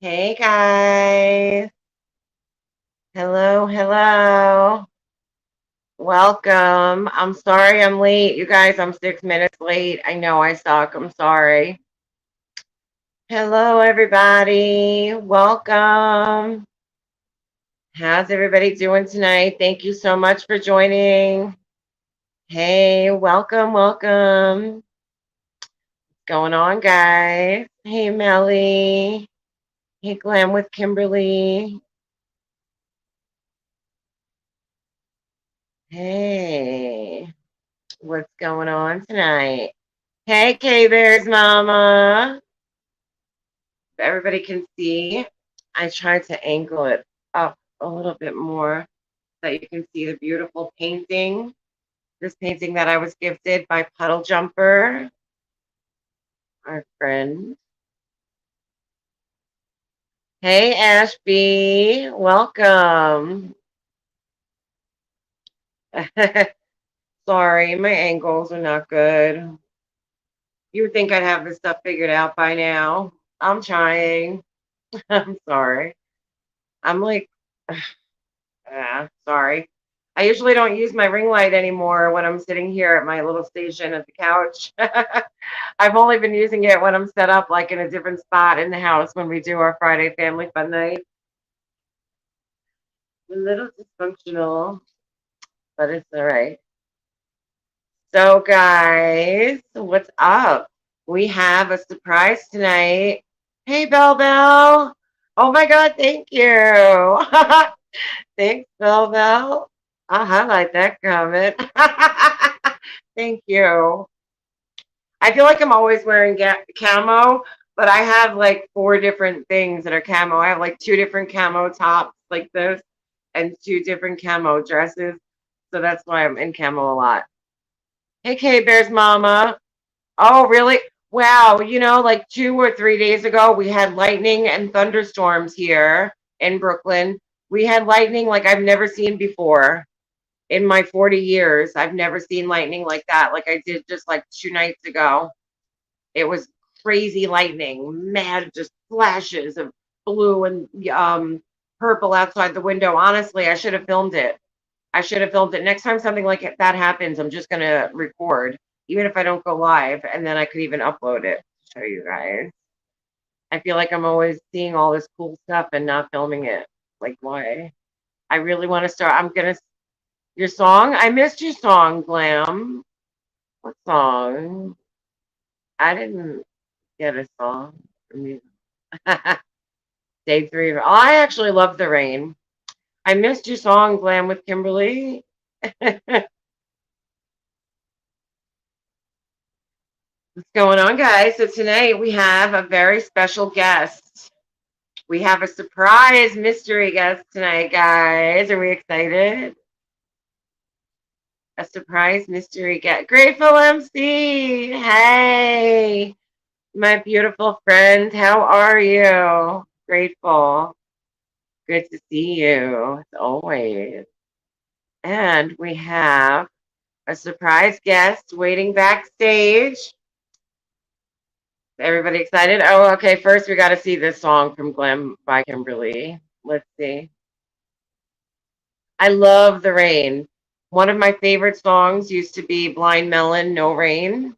Hey guys. Hello, hello. Welcome. I'm sorry I'm late. You guys, I'm 6 minutes late. I know I suck. I'm sorry. Hello, everybody. Welcome. How's everybody doing tonight? Thank you so much for joining. Hey, welcome, welcome. What's going on, guys? Hey, Melly. Hey, Glam with Kimberly. Hey, what's going on tonight? Hey, K-Bear's mama. If everybody can see, I tried to angle it up a little bit more so that you can see the beautiful painting. This painting that I was gifted by Puddle Jumper, our friend. Hey, Ashby. Welcome. Sorry, my angles are not good. You would think I'd have this stuff figured out by now. I'm trying. I'm sorry. I'm like, sorry. I usually don't use my ring light anymore when I'm sitting here at my little station at the couch. I've only been using it when I'm set up like in a different spot in the house when we do our Friday family fun night. A little dysfunctional, but it's all right. So, guys, what's up? We have a surprise tonight. Hey, Bell Bell. Oh my God, thank you. Thanks, Bell Bell. I'll highlight that comment. Thank you. I feel like I'm always wearing camo, but I have like four different things that are camo. I have like two different camo tops like this and two different camo dresses. So that's why I'm in camo a lot. Hey, K Bear's mama. Oh, really? Wow. Like 2 or 3 days ago, we had lightning and thunderstorms here in Brooklyn. We had lightning like I've never seen before in my 40 years. I've never seen lightning like that, like I did just like 2 nights ago. It was crazy lightning, mad, just flashes of blue and purple outside the window. Honestly, I should have filmed it. I should have filmed it. Next time something like that happens, I'm just going to record, even if I don't go live, and then I could even upload it to show you guys. I feel like I'm always seeing all this cool stuff and not filming it. Like, why? I really want to start. I'm going to. Your song? I missed your song, Glam. What song? I didn't get a song from you. Day three. Oh, I actually love the rain. I missed your song, Glam with Kimberly. What's going on, guys? So tonight we have a very special guest. We have a surprise mystery guest tonight, guys. Are we excited? A surprise mystery guest. Grateful MC. Hey, my beautiful friend. How are you? Grateful. Good to see you, as always. And we have a surprise guest waiting backstage. Everybody excited? Oh, okay. First, we got to see this song from Glam by Kimberly. Let's see. I love the rain. One of my favorite songs used to be Blind Melon, No Rain.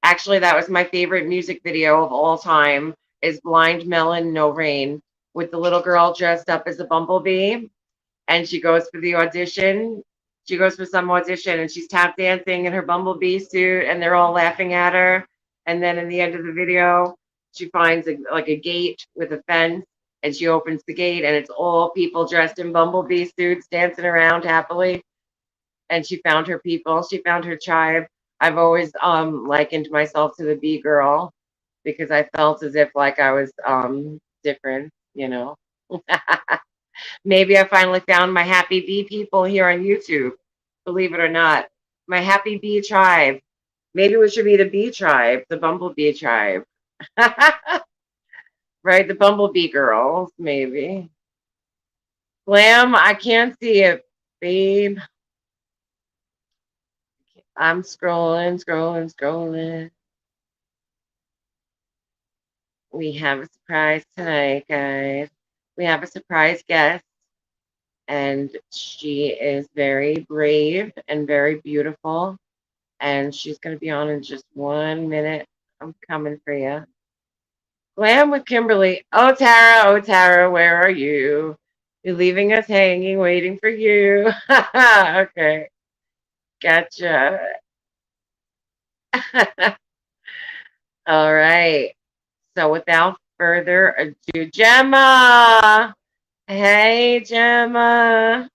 Actually, that was my favorite music video of all time is Blind Melon, No Rain with the little girl dressed up as a bumblebee. And she goes for the audition. She goes for some audition and she's tap dancing in her bumblebee suit and they're all laughing at her. And then in the end of the video, she finds like a gate with a fence and she opens the gate and it's all people dressed in bumblebee suits dancing around happily. And she found her people. She found her tribe. I've always likened myself to the bee girl because I felt as if like I was different. Maybe I finally found my happy bee people here on YouTube. Believe it or not, my happy bee tribe. Maybe we should be the bee tribe, the bumblebee tribe. Right? The bumblebee girls, maybe. Glam, I can't see it, babe. I'm scrolling, scrolling, scrolling. We have a surprise tonight, guys. We have a surprise guest, and she is very brave and very beautiful. And she's going to be on in just 1 minute. I'm coming for you. Glam with Kimberly. Oh, Tara, where are you? You're leaving us hanging, waiting for you. Okay, gotcha. All right. So without further ado, Gemma. Hey, Gemma.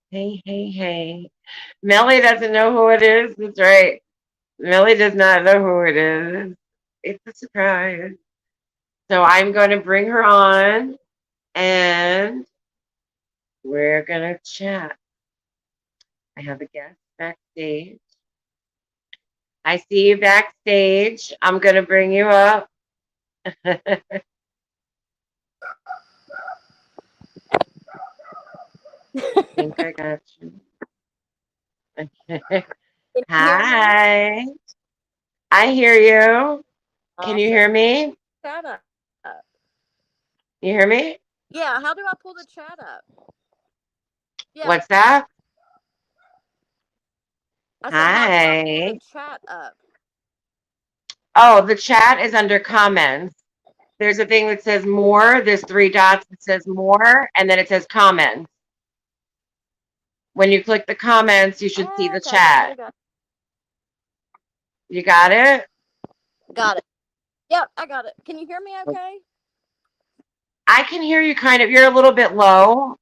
Hey, hey, hey. Melly doesn't know who it is. That's right. Melly does not know who it is. It's a surprise. So I'm going to bring her on and we're going to chat. I have a guest backstage. I see you backstage. I'm going to bring you up. I think I got you. Can you hear me? Hi. I hear you. Can you hear Awesome. me? Chat up. You hear me? Yeah, how do I pull the chat up? Yeah, What's that? I said, how do I pull the Hi. chat up? Oh, the chat is under comments. There's a thing that says more. There's three dots that says more, and then it says comments. When you click the comments, you should see the Okay, chat. gotcha, got You got it? got it. Yep, I got it. Can you hear me okay? I can hear you kind of. You're a little bit low.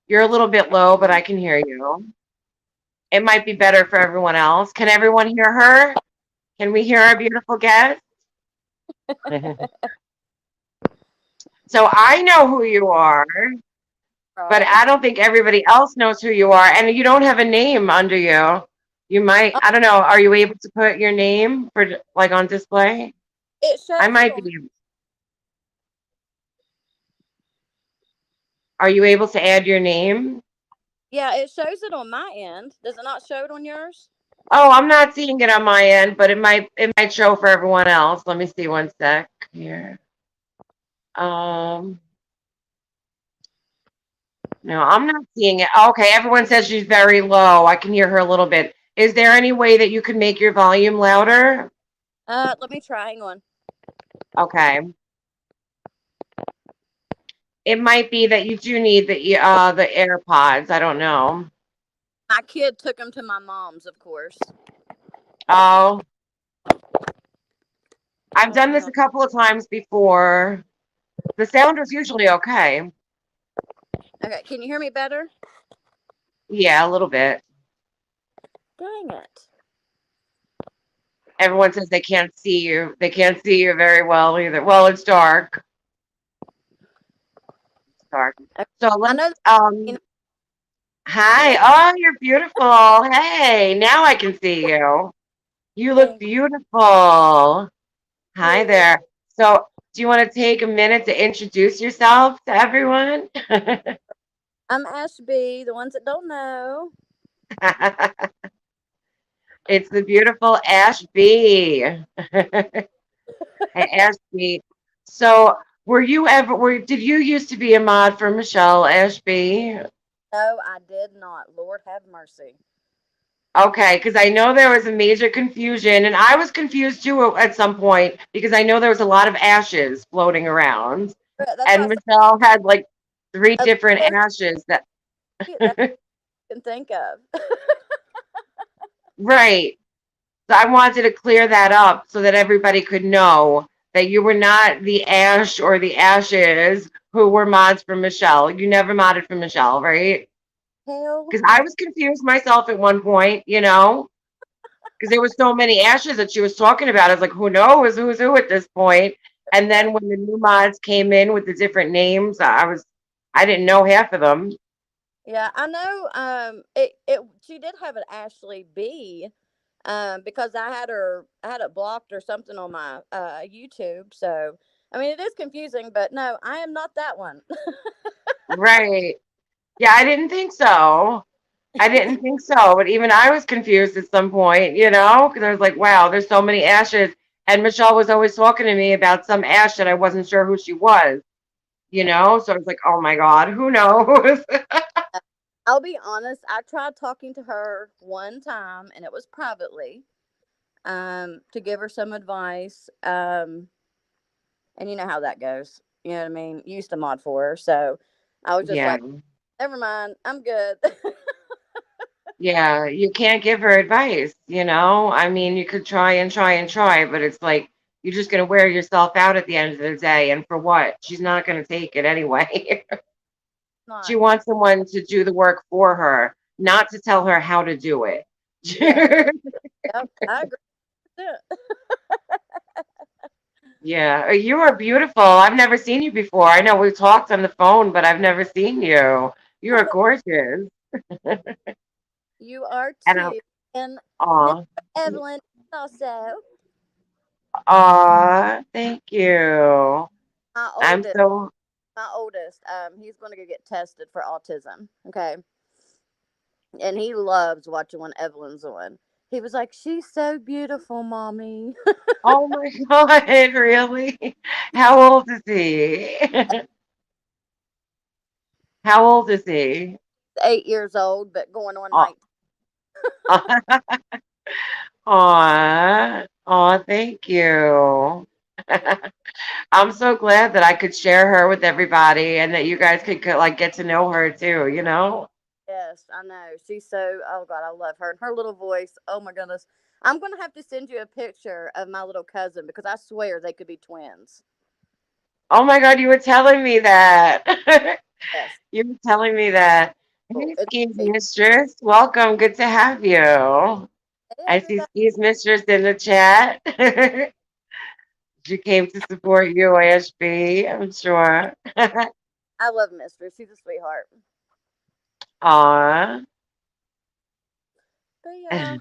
You're a little bit low, but I can hear you. It might be better for everyone else. Can everyone hear her? Can we hear our beautiful guest? So I know who you are, but Right. I don't think everybody else knows who you are. And you don't have a name under you. You might, Oh, I don't know. Are you able to put your name for like on display? it I shows it might on. be. Are you able to add your name? Yeah, it shows it on my end. Does it not show it on yours? Oh, I'm not seeing it on my end, but it might show for everyone else. Let me see one sec here. Um, no, I'm not seeing it. Okay, everyone says she's very low. I can hear her a little bit. Is there any way that you could make your volume louder? Let me try. Hang on. Okay. It might be that you do need the AirPods. I don't know. My kid took them to my mom's, of course. Oh, I've Oh, done hang this on. a couple of times before. The sound is usually okay. Okay, can you hear me better? Yeah, a little bit. Dang it. Everyone says they can't see you. They can't see you very well either. Well, it's dark. It's dark. Okay. So I let's know. You know, hi. yeah. Oh, you're beautiful. Hey, now I can see you. You look Thank beautiful. Hi you. there. So, do you want to take a minute to introduce yourself to everyone? I'm Ashby. The ones that don't know. It's the beautiful Ashby. Hey, Ashby. So, did you used to be a mod for Michelle, Ashby? No, I did not. Lord have mercy. Okay, because I know there was a major confusion, and I was confused too at some point because I know there was a lot of ashes floating around, But that's why I and said Michelle had like three a different close ashes that. that I can think of. Right. So I wanted to clear that up so that everybody could know that you were not the Ash or the Ashes who were mods for Michelle. You never modded for Michelle, right? Hell Because I no. was confused myself at one point, because there were so many Ashes that she was talking about. I was like, who knows who's who at this point? And then when the new mods came in with the different names, I didn't know half of them. Yeah, I know. It she did have an Ashley B. Because I had it blocked or something on my YouTube. So I mean, it is confusing, but no, I am not that one. Right. Yeah, I didn't think so. I didn't think so, but even I was confused at some point, because I was like, wow, there's so many ashes. And Michelle was always talking to me about some Ash that I wasn't sure who she was, you know? So I was like, oh my God, who knows? I'll be honest, I tried talking to her one time and it was privately, to give her some advice. And you know how that goes. You know what I mean? Used to mod for her. So I was just Yeah. like, never mind, I'm good. Yeah. You can't give her advice, you know? I mean, you could try and try and try, but it's like you're just going to wear yourself out at the end of the day. And for what? She's not going to take it anyway. She Not. wants someone to do the work for her, not to tell her how to do it. Yeah. Yep. I agree with it. Yeah, you are beautiful. I've never seen you before. I know we've talked on the phone, but I've never seen you. You are gorgeous. You are And I'm, too. And Miss aw, Evelyn also aw, thank you. my I'm oldest. so, My oldest. He's going to go get tested for autism. Okay. And he loves watching when Evelyn's on. He was like, "She's so beautiful, mommy." oh my God, really? How old is he? How old is he? 8 years old, but going on Aw, 19. aw, aw, thank you. Yeah. I'm so glad that I could share her with everybody and that you guys could like get to know her too, you know? Yes, I know. She's so, oh God, I love her. And her little voice, oh my goodness. I'm going to have to send you a picture of my little cousin because I swear they could be twins. Oh my God, you were telling me that. Yes. You were telling me that. Oh, Hey, it's Skis great. Mistress. Welcome. Good to have you. Hey, I see everybody. Skis Mistress in the chat. She came to support you, Ashby, I'm sure. I love Mistress. She's a sweetheart. Aw. But yeah,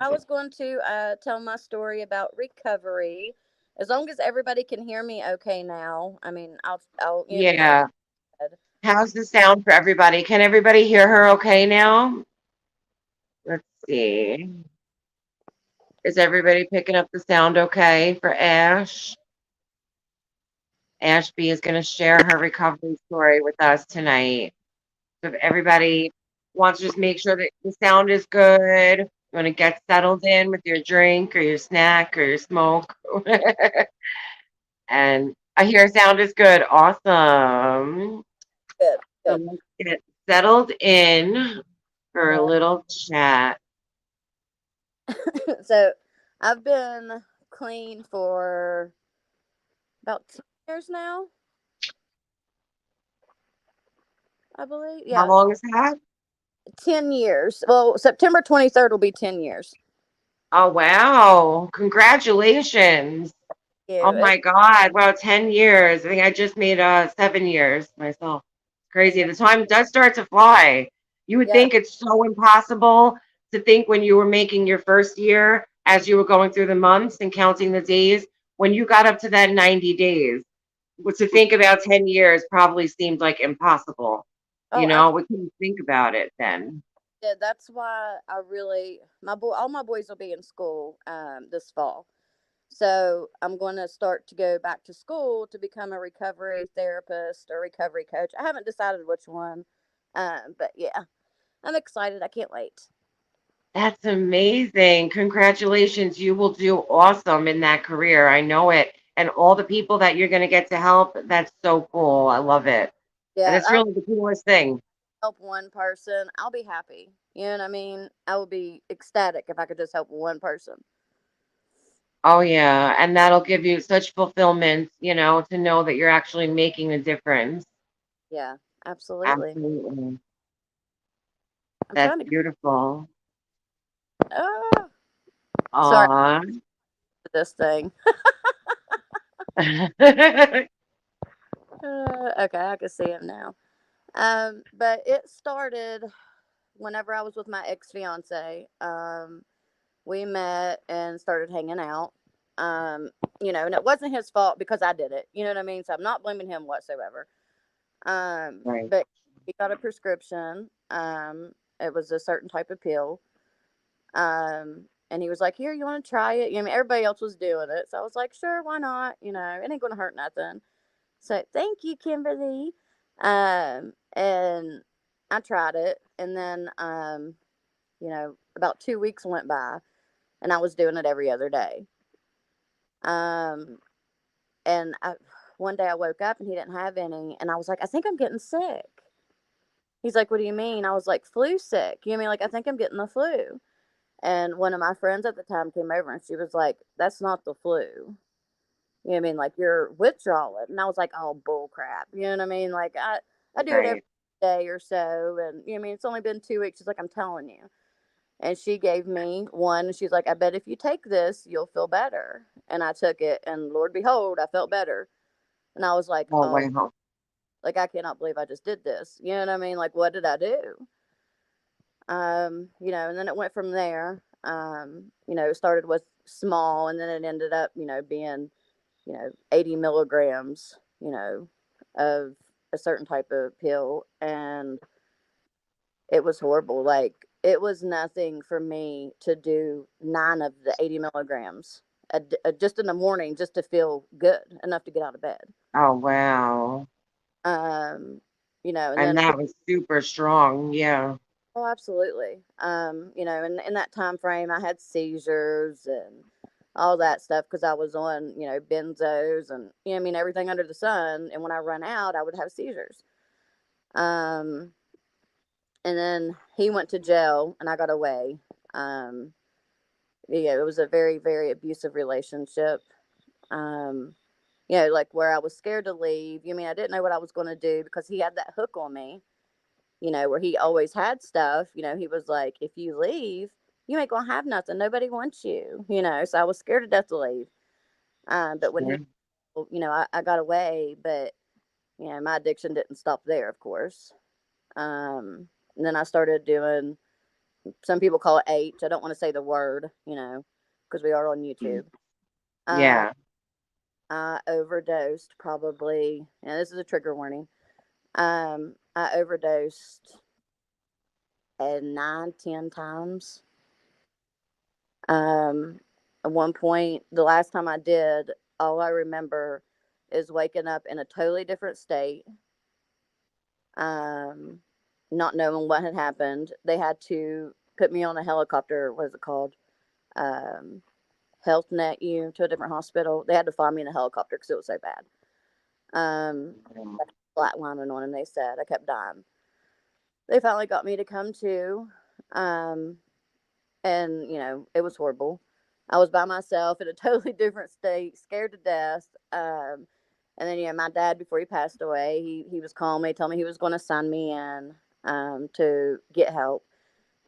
I was going to tell my story about recovery. As long as everybody can hear me okay now. I mean, you know what I mean? I'll Yeah. go ahead. How's the sound for everybody? Can everybody hear her okay now? Let's see. Is everybody picking up the sound okay for Ash? Ashby is going to share her recovery story with us tonight. So if everybody wants to just make sure that the sound is good, you want to get settled in with your drink or your snack or your smoke. And I hear sound is good. Awesome. Good, So good. let's get settled in for a Yeah. little chat. So I've been clean for about 10 years now, I believe. How Yeah, long is that? 10 years. Well, September 23rd will be 10 years. Oh, wow. Congratulations. Oh Yeah, my God. Wow, 10 years. I think I just made 7 years myself. Crazy. yeah, The time does start to fly. You would yeah. think it's so impossible to think when you were making your first year as you were going through the months and counting the days, when you got up to that 90 days, but to think about 10 years probably seemed like impossible. You Oh, know, absolutely. we couldn't think about it then. Yeah, that's why I really all my boys will be in school this fall. So I'm going to start to go back to school to become a recovery therapist or recovery coach. I haven't decided which one, but yeah, I'm excited. I can't wait. That's amazing. Congratulations. You will do awesome in that career. I know it. And all the people that you're going to get to help, that's so cool. I love it. And Yeah, it's I'll really the coolest thing. help one person. I'll be happy. You know what I mean? I would be ecstatic if I could just help one person. Oh, yeah. And that'll give you such fulfillment, you know, to know that you're actually making a difference. Yeah, absolutely. Absolutely. I'm That's trying to. beautiful. Oh, sorry Aw. for this thing. Okay, I can see him now. But it started whenever I was with my ex fiance. We met and started hanging out. Um, and it wasn't his fault because I did it. You know what I mean? So I'm not blaming him whatsoever. Right. But he got a prescription. It was a certain type of pill. And he was like, "Here, you want to try it?" You know, I mean, everybody else was doing it, so I was like, "Sure, why not? You know, it ain't gonna hurt nothing." So thank you, Kimberly. And I tried it, and then about 2 weeks went by, and I was doing it every other day. Um, and one day I woke up and he didn't have any, and I was like, "I think I'm getting sick." He's like, "What do you mean?" I was like, "Flu sick." You know what I mean? Like, I think I'm getting the flu. And one of my friends at the time came over and she was like, "That's not the flu." You know what I mean? Like, you're withdrawing. And I was like, "Oh, bull crap." You know what I mean? Like, I do it every Right. day or so. And, you know what I mean? It's only been 2 weeks. She's like, "I'm telling you." And she gave me one. And she's like, "I bet if you take this, you'll feel better." And I took it. And Lord behold, I felt better. And I was like, Oh, "Oh, wow. like, I cannot believe I just did this." You know what I mean? Like, what did I do? And then it went from there. It started with small, and then it ended up, being, 80 milligrams, of a certain type of pill. And it was horrible. Like, it was nothing for me to do 9 of the 80 milligrams just in the morning, just to feel good enough to get out of bed. Oh, wow. Um, and And then, of that course, was super strong. Yeah. oh, absolutely. In that time frame, I had seizures and all that stuff because I was on, benzos and, everything under the sun. And when I run out, I would have seizures. Um, and then he went to jail and I got away. Um, it was a very, very abusive relationship. Um, like where I was scared to leave. I didn't know what I was going to do because he had that hook on me, where he always had stuff. He was like, "If you leave, you ain't gonna have nothing. Nobody wants you." So I was scared to death to leave. But when Sure. I got away, but my addiction didn't stop there, of course. And then I started doing. Some people call it H. I don't want to say the word, because we are on Mm. YouTube. Um, Yeah. I overdosed probably. And this is a trigger warning. I overdosed 9, 10 times. Um, at one point, the last time I did, all I remember is waking up in a totally different state, um, not knowing what had happened. They had to put me on a helicopter. What is it called? Um, Health net you to a different hospital. They had to fly me in a helicopter because it was so bad. Um, Um, I kept flatlining on, and they said I kept dying. They finally got me to come to. Um, and it was horrible. I was by myself in a totally different state, scared to death. And then my dad, before he passed away, he was calling me, telling me he was going to sign me in, to get help,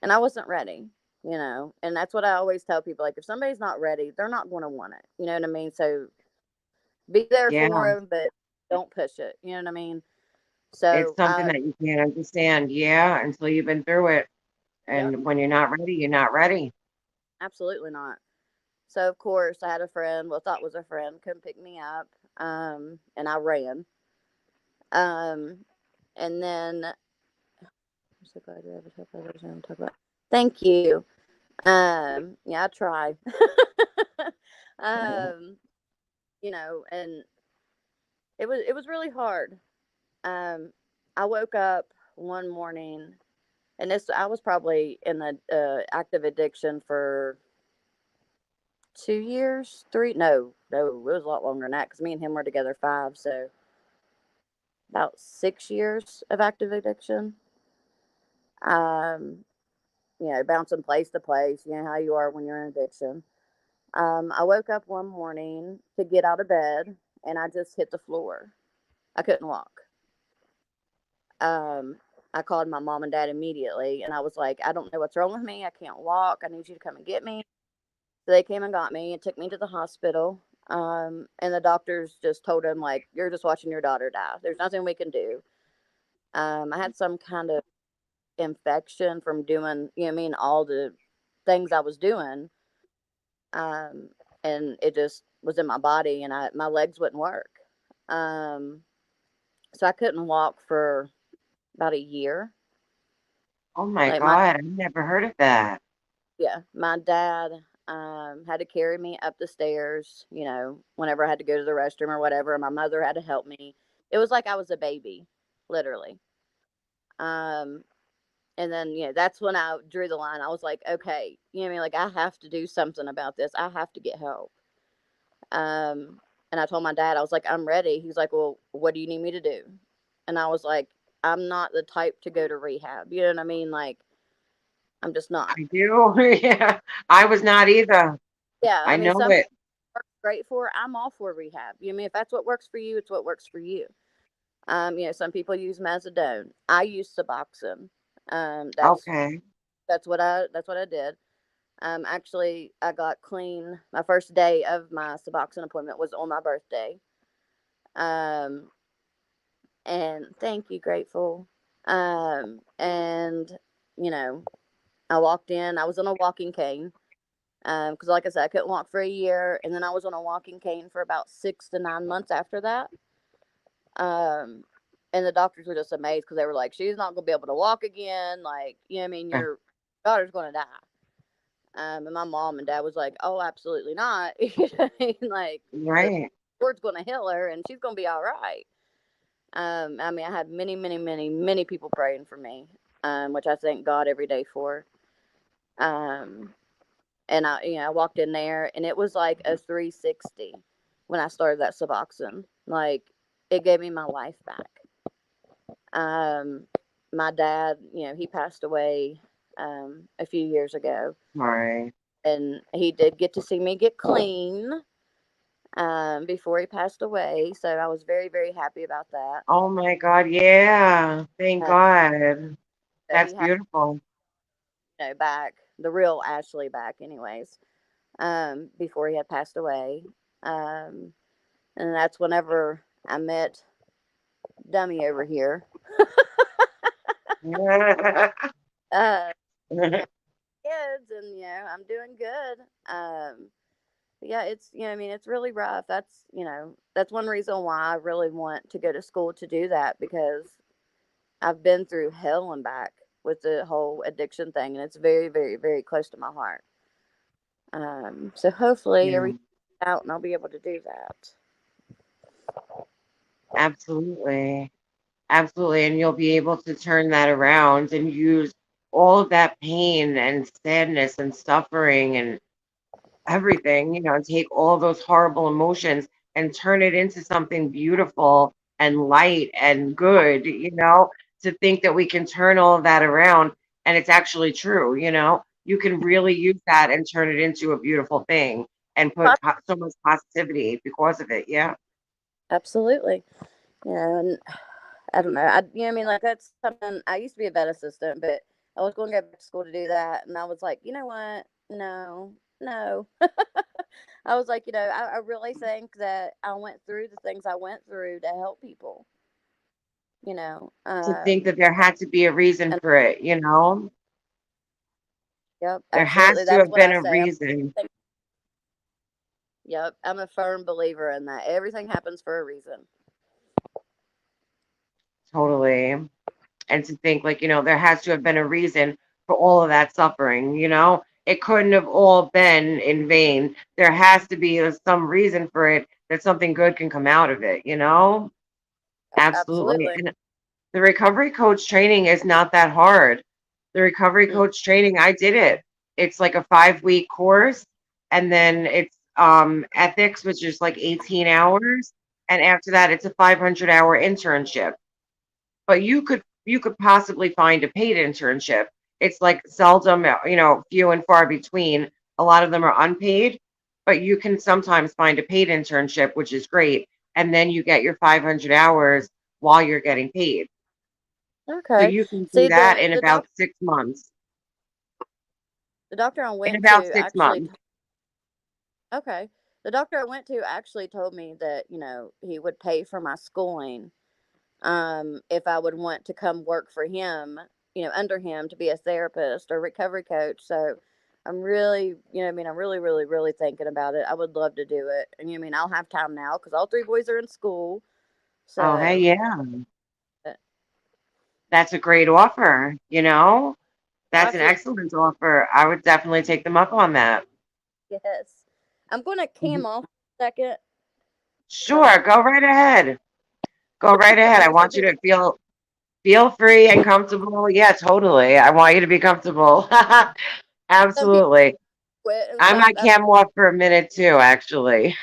and I wasn't ready. And that's what I always tell people: like, if somebody's not ready, they're not going to want it. You know what I mean? So be there for yeah. them, but don't push it. You know what I mean? It's So something that you can't understand. Yeah. Until you've been through it. yep, And when you're not ready, you're not ready. absolutely not. So of course I had a friend, well, thought was a friend, come pick me up, and I ran. Um, and then I'm so glad you're able to help others and talk about. Thank you. Yeah, I try. Yeah. um, and it was really hard. Um, I woke up one morning, and this I was probably in the active addiction for 2 years, three. No, it was a lot longer than that because me and him were together 5, so about 6 years of active addiction. Um, bouncing place to place. You know how you are when you're in addiction. I woke up one morning to get out of bed, and I just hit the floor. I couldn't walk. Um, I called my mom and dad immediately, and I was like, "I don't know what's wrong with me. I can't walk. I need you to come and get me." So they came and got me and took me to the hospital. And the doctors just told him, like, "You're just watching your daughter die. There's nothing we can do." I had some kind of infection from doing, all the things I was doing. Um, and it just was in my body, and my legs wouldn't work. Um, so I couldn't walk for about a year. Oh my Like, my God. I've never heard of that. yeah, my dad. had to carry me up the stairs, whenever I had to go to the restroom or whatever. My mother had to help me. It was like I was a baby, literally. Um, and then, that's when I drew the line. I was like, okay, what I mean? Like, I have to do something about this. I have to get help. Um, and I told my dad, I was like, I'm ready. He's like, well, what do you need me to do? And I was like, I'm not the type to go to rehab. You know what I mean? Like, I'm just not. I do. Yeah. I was not either. Yeah. I I mean, know some it. people work great for. I'm all for rehab. You know what I mean? If that's what works for you, it's what works for you. Some people use methadone. I use Suboxone. Um, that's Okay. that's what I did. Actually, I got clean. My first day of my Suboxone appointment was on my birthday. Um, and thank you, grateful. And you know, I walked in. I was on a walking cane. Because like I said, I couldn't walk for a year, and then I was on a walking cane for about 6 to 9 months after that. Um, and the doctors were just amazed because they were like, "She's not gonna be able to walk again. Like, I mean, your daughter's gonna die." And my mom and dad was like, "Oh, absolutely not. You know what I mean? Like, the Right. Lord's gonna heal her, and she's gonna be all right." I mean, I had many, many, many, many people praying for me, which I thank God every day for. Um, and I walked in there, and it was like a 360 when I started that Suboxone. Like, it gave me my life back. Um, my dad, he passed away a few years ago, Sorry. and he did get to see me get clean before he passed away. So I was very, very happy about that. Oh my God. Yeah. Thank Uh, God. but That's he had, beautiful. back the real Ashley back, anyways. Before he had passed away, um, and that's whenever I met Dummy over here. Uh, Kids, and I'm doing good. Yeah, it's I mean, it's really rough. That's one reason why I really want to go to school to do that, because I've been through hell and back with the whole addiction thing, and it's very, very, very close to my heart. So hopefully Yeah. everything's out and I'll be able to do that. Absolutely. Absolutely. And you'll be able to turn that around and use all of that pain and sadness and suffering and everything, and take all those horrible emotions and turn it into something beautiful and light and good, to think that we can turn all of that around and it's actually true, you can really use that and turn it into a beautiful thing and put so much positivity because of it. Yeah. Absolutely. And I don't know. I mean, like, that's something. I used to be a vet assistant, but I was going to go back to school to do that, and I was like, you know what? No, no. I was like, I really think that I went through the things I went through to help people. You know, To think um, that there had to be a reason and for it, yep, there absolutely. has to That's have what been I a say. reason. Yep, I'm a firm believer in that. Everything happens for a reason. Totally. And to think like, there has to have been a reason for all of that suffering, it couldn't have all been in vain. There has to be some reason for it, that something good can come out of it, Absolutely. Absolutely. And the recovery coach training is not that hard. The recovery Mm. coach training, I did it. It's like a 5-week course, and then it's ethics, which is like 18 hours, and after that it's a 500-hour internship. But you could possibly find a paid internship. It's like seldom, few and far between. A lot of them are unpaid, but you can sometimes find a paid internship, which is great. And then you get your 500 hours while you're getting paid. So Okay. you can do See, that the in the about doctor 6 months. the doctor I In went about to six actually. months. Okay. The doctor I went to actually told me that, he would pay for my schooling, if I would want to come work for him, under him to be a therapist or recovery coach. So I'm really, I mean, I'm really, really, really thinking about it. I would love to do it. And I mean, I'll have time now because all three boys are in school. Oh, hey, So, yeah. uh, That's a great offer. That's an absolutely. excellent offer. I would definitely take them up on that. Yes. I'm going to Mhm. cam off a second because I Sure, want go right ahead. Go right ahead. I to want you be to feel free and comfortable. Yeah, totally. I want you to be comfortable. some people Absolutely. quit and I stuff. might cam off for a minute too, actually.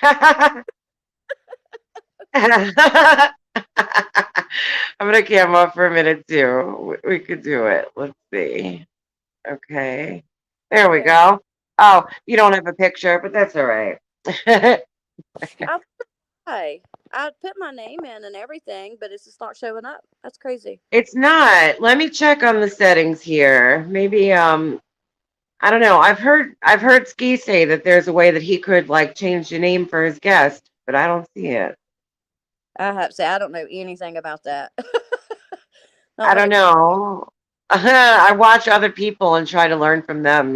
I'm gonna cam off for a minute too. We could do it. Let's see. Okay. There we Okay. go. Oh, you don't have a picture, but that's all right. I'll try. I put my name in and everything, but it's just not showing up. That's crazy. It's not. Let me check on the settings here. Maybe I don't know. I've heard Ski say that there's a way that he could like change the name for his guest, but I don't see it. I have to say, I don't know anything about that. Not I like don't a know. I watch other people and try to learn from them.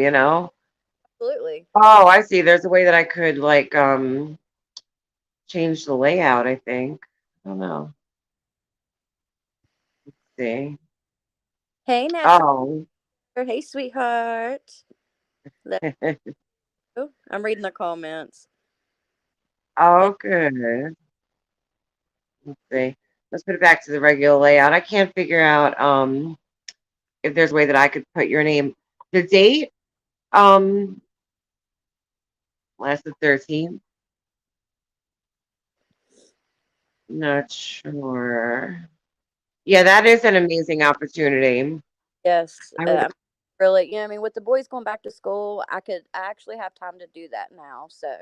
absolutely. Oh, I see. There's a way that I could like change the layout, I think. I don't know. See. Hey, natural. Oh. Hey, sweetheart. Let- oh, I'm reading the comments. Hey, Oh, good. Let's see. Let's put it back to the regular layout. I can't figure out if there's a way that I could put your name. The date, um, last the 13th. Not sure. Yeah, that is an amazing opportunity. yes. I would. Really, I mean, with the boys going back to school, I actually have time to do that now. So,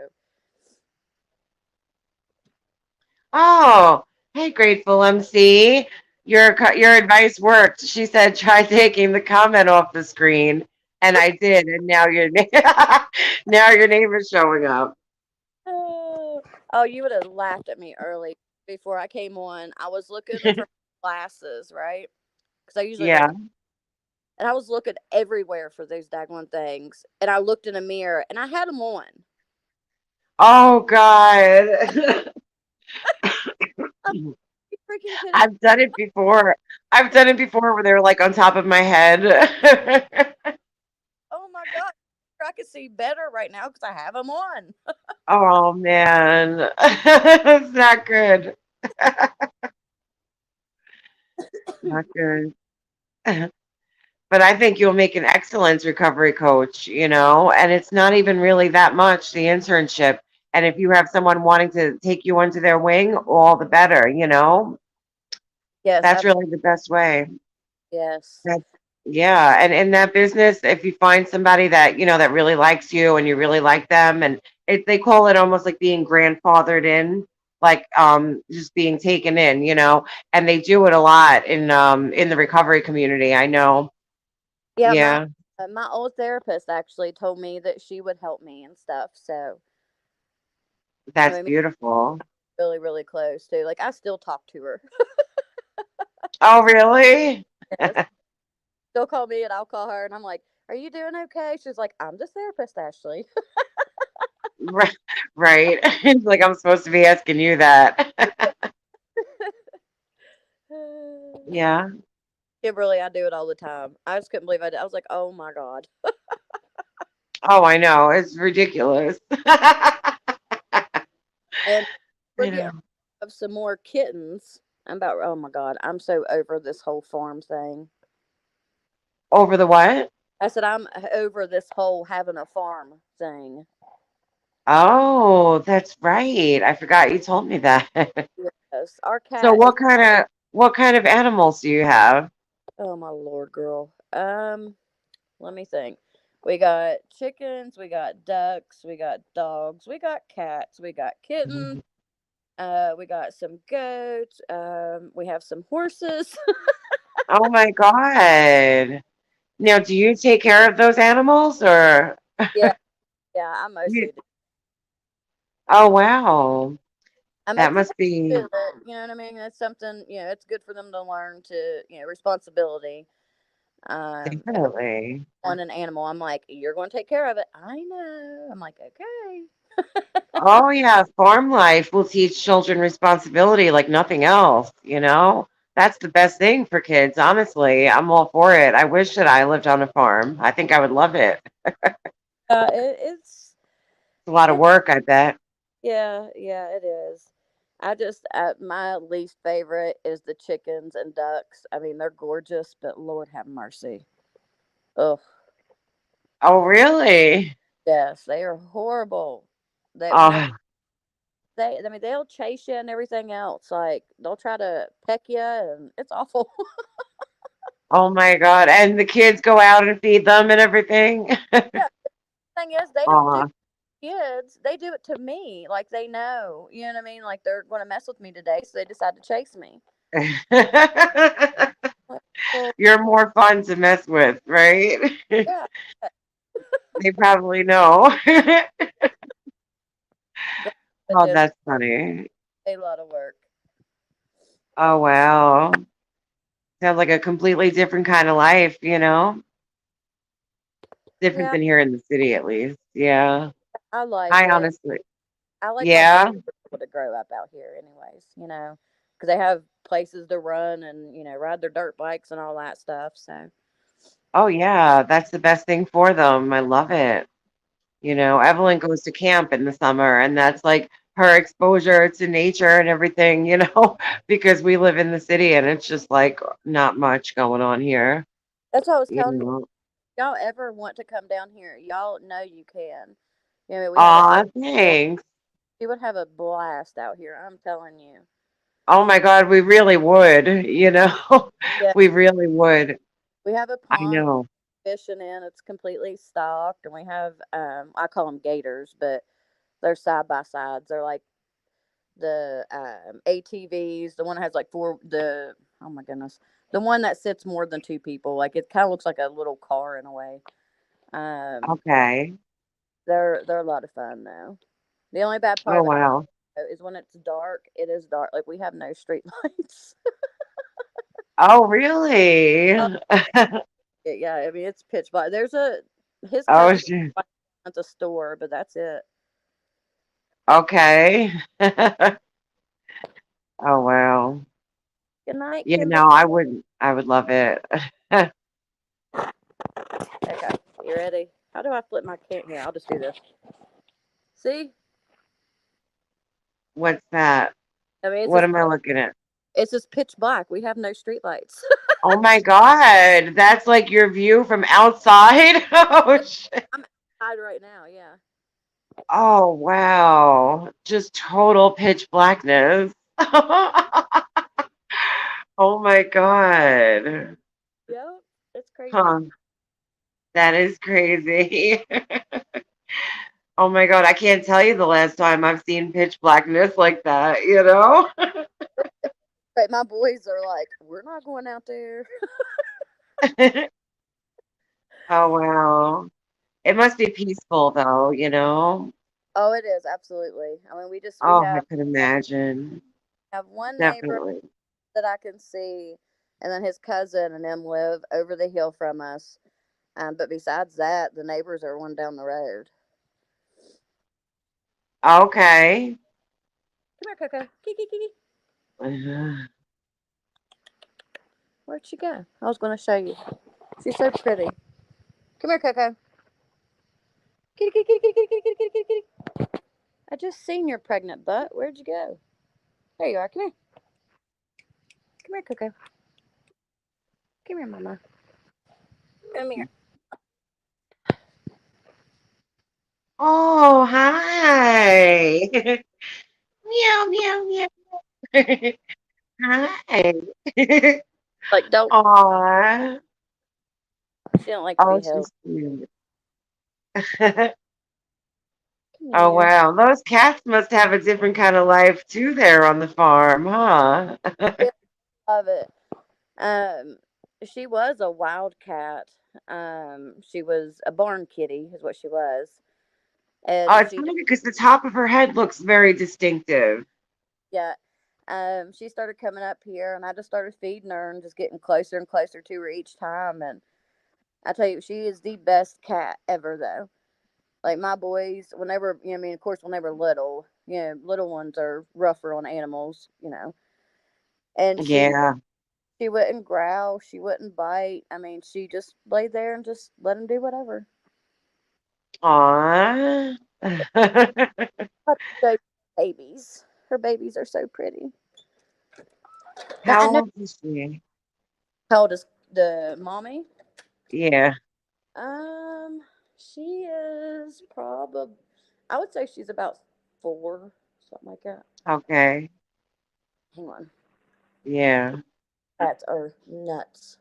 Oh, hey, Grateful MC. Your advice worked. She said try taking the comment off the screen, and I did, and now your name now your name is showing up. oh, you would have laughed at me early before I came on. I was looking for glasses, right? Because I usually wear, Yeah. and I was looking everywhere for those daggone things. And I looked in a mirror, and I had them on. Oh God. I'm you freaking kidding me? I've done it before. I've done it before where they're like on top of my head. Oh my god, I can see better right now because I have them on. Oh man. It's not good. Not good. But I think you'll make an excellent recovery coach, and it's not even really that much, the internship. And if you have someone wanting to take you under their wing, all the better. Yes, That's really the best way. yes, That's, yeah. And in that business, if you find somebody that really likes you and you really like them, and they call it almost like being grandfathered in, like just being taken in, and they do it a lot in the recovery community. I know. yeah. My Yeah, my old therapist actually told me that she would help me and stuff. So I that's mean, beautiful. really, really close too. Like I still talk to her. Oh, really? Yes, she'll call me and I'll call her, and I'm like, "Are you doing okay?" She's like, "I'm the therapist, Ashley." Right. Right. It's like I'm supposed to be asking you that. Yeah. Kimberly, I do it all the time. I just couldn't believe I did. I was like, "Oh my god!" Oh, I know. It's ridiculous. And we're I getting know. of some more kittens. I'm about. Oh my god, I'm so over this whole farm thing. Over the what? I said I'm over this whole having a farm thing. Oh, that's right. I forgot you told me that. Yes, our So cat is. what kind of animals do you have? Oh my lord, girl. Let me think. We got chickens, we got ducks, we got dogs, we got cats, we got kittens, we got some goats, we have some horses. Oh my God. Now, do you take care of those animals or Yeah, yeah, I you, mostly do. oh wow. I That make them must be do it, you know what I mean? It's something, it's good for them to learn to, responsibility. Every definitely. on an animal, I'm like, you're going to take care of it. I know. I'm like, okay. Oh yeah, farm life will teach children responsibility like nothing else. That's the best thing for kids, honestly. I'm all for it. I wish that I lived on a farm. I think I would love it. Uh, it, it's. It's a lot of It, work, I bet. yeah, yeah, it is. I just my least favorite is the chickens and ducks. I mean, they're gorgeous, but Lord have mercy. Ugh. Oh, really? Yes, they are horrible. They whenever Oh, I mean, they'll chase you and everything else. Like they'll try to peck you, and it's awful. oh my God. And the kids go out and feed them and everything. Yeah. Thing is, they don't do Aw. kids. They do it to me. Like they know, you know what I mean. Like they're going to mess with me today, so they decide to chase me. Like, well, You're more fun to mess with, right? yeah, They probably know. God, Oh, it's that's funny. a lot of work. Oh, wow. Sounds like a completely different kind of life, you know? Different Yeah, than here in the city, at least. Yeah. I like I it. honestly, I like my kids yeah. to grow up out here, anyways. You know, because they have places to run and ride their dirt bikes and all that stuff. So Oh, yeah. That's the best thing for them. I love it. You know, Evelyn goes to camp in the summer, and that's like her exposure to nature and everything, because we live in the city and it's just like not much going on here, that's what I was you telling know. y'all. Ever want to come down here? Y'all know you can. We have an Aw, one. thanks. You would have a blast out here. I'm telling you. Oh my God, we really would. Yeah, We really would. we have a I pond know. fishing in. It's completely stocked, and we have I call them gators, but they're side by sides. They're like the ATVs. The one that has like four. The oh my goodness, the one that sits more than two people. Like it kind of looks like a little car in a way. Um, Okay. they're a lot of fun though. The only bad part Oh about wow. it is when it's dark. It is dark. Like we have no street lights. Oh really? Yeah, I mean it's pitch black. There's a his Oh cousin shoot. at the store, but that's it. Okay. Oh wow. Good night, Yeah, Kimberly. no, I wouldn't. I would love it. Okay, you ready? How do I flip my camera? Here, I'll just do this. See, What's that? I mean What am I looking at? it's just pitch black. We have no street lights. Oh my God, that's like your view from outside. Oh shit. I'm outside right now. Yeah. Oh wow. Just total pitch blackness. Oh my God. Yep. It's crazy. Huh. That is crazy. Oh my God, I can't tell you the last time I've seen pitch blackness like that? But my boys are like, we're not going out there. Oh wow. It must be peaceful though? Oh, it is absolutely. I mean, we Oh, I could imagine. have one neighbor Definitely. that I can see, and then his cousin and them live over the hill from us. But besides that, the neighbors are one down the road. Okay. Come here, Coco. Kiki, Kiki. Where'd she go? I was going to show you. She's so pretty. Come here, Coco. Kitty, kitty, kitty, kitty, kitty, kitty, kitty, kitty, kitty. I just seen your pregnant butt. Where'd you go? There you are. Come here. Come here, Coco. Come here, Mama. Come here. Oh, hi. Meow, meow, meow. Hi. Like, don't. Aw. She don't like to Oh, be held. she's cute. Come Oh, here. wow. Those cats must have a different kind of life too there on the farm, huh? Yeah, love it. Um, she was a wildcat. She was a barn kitty, is what she was, Oh, and it's funny because the top of her head looks very distinctive. yeah, she started coming up here, and I just started feeding her and just getting closer and closer to her each time. And I tell you, she is the best cat ever, though. Like my boys, when they were, I mean, of course, when they were little, little ones are rougher on animals. And Yeah. she wouldn't growl, she wouldn't bite. I mean, she just laid there and just let him do whatever. Aw. Let's show you babies. Her babies are so pretty. Now I How know old is she? how old is the mommy. Yeah. Um, she is probably. I would say she's about 4, something like that. Okay. Hang on, Yeah. cats are nuts.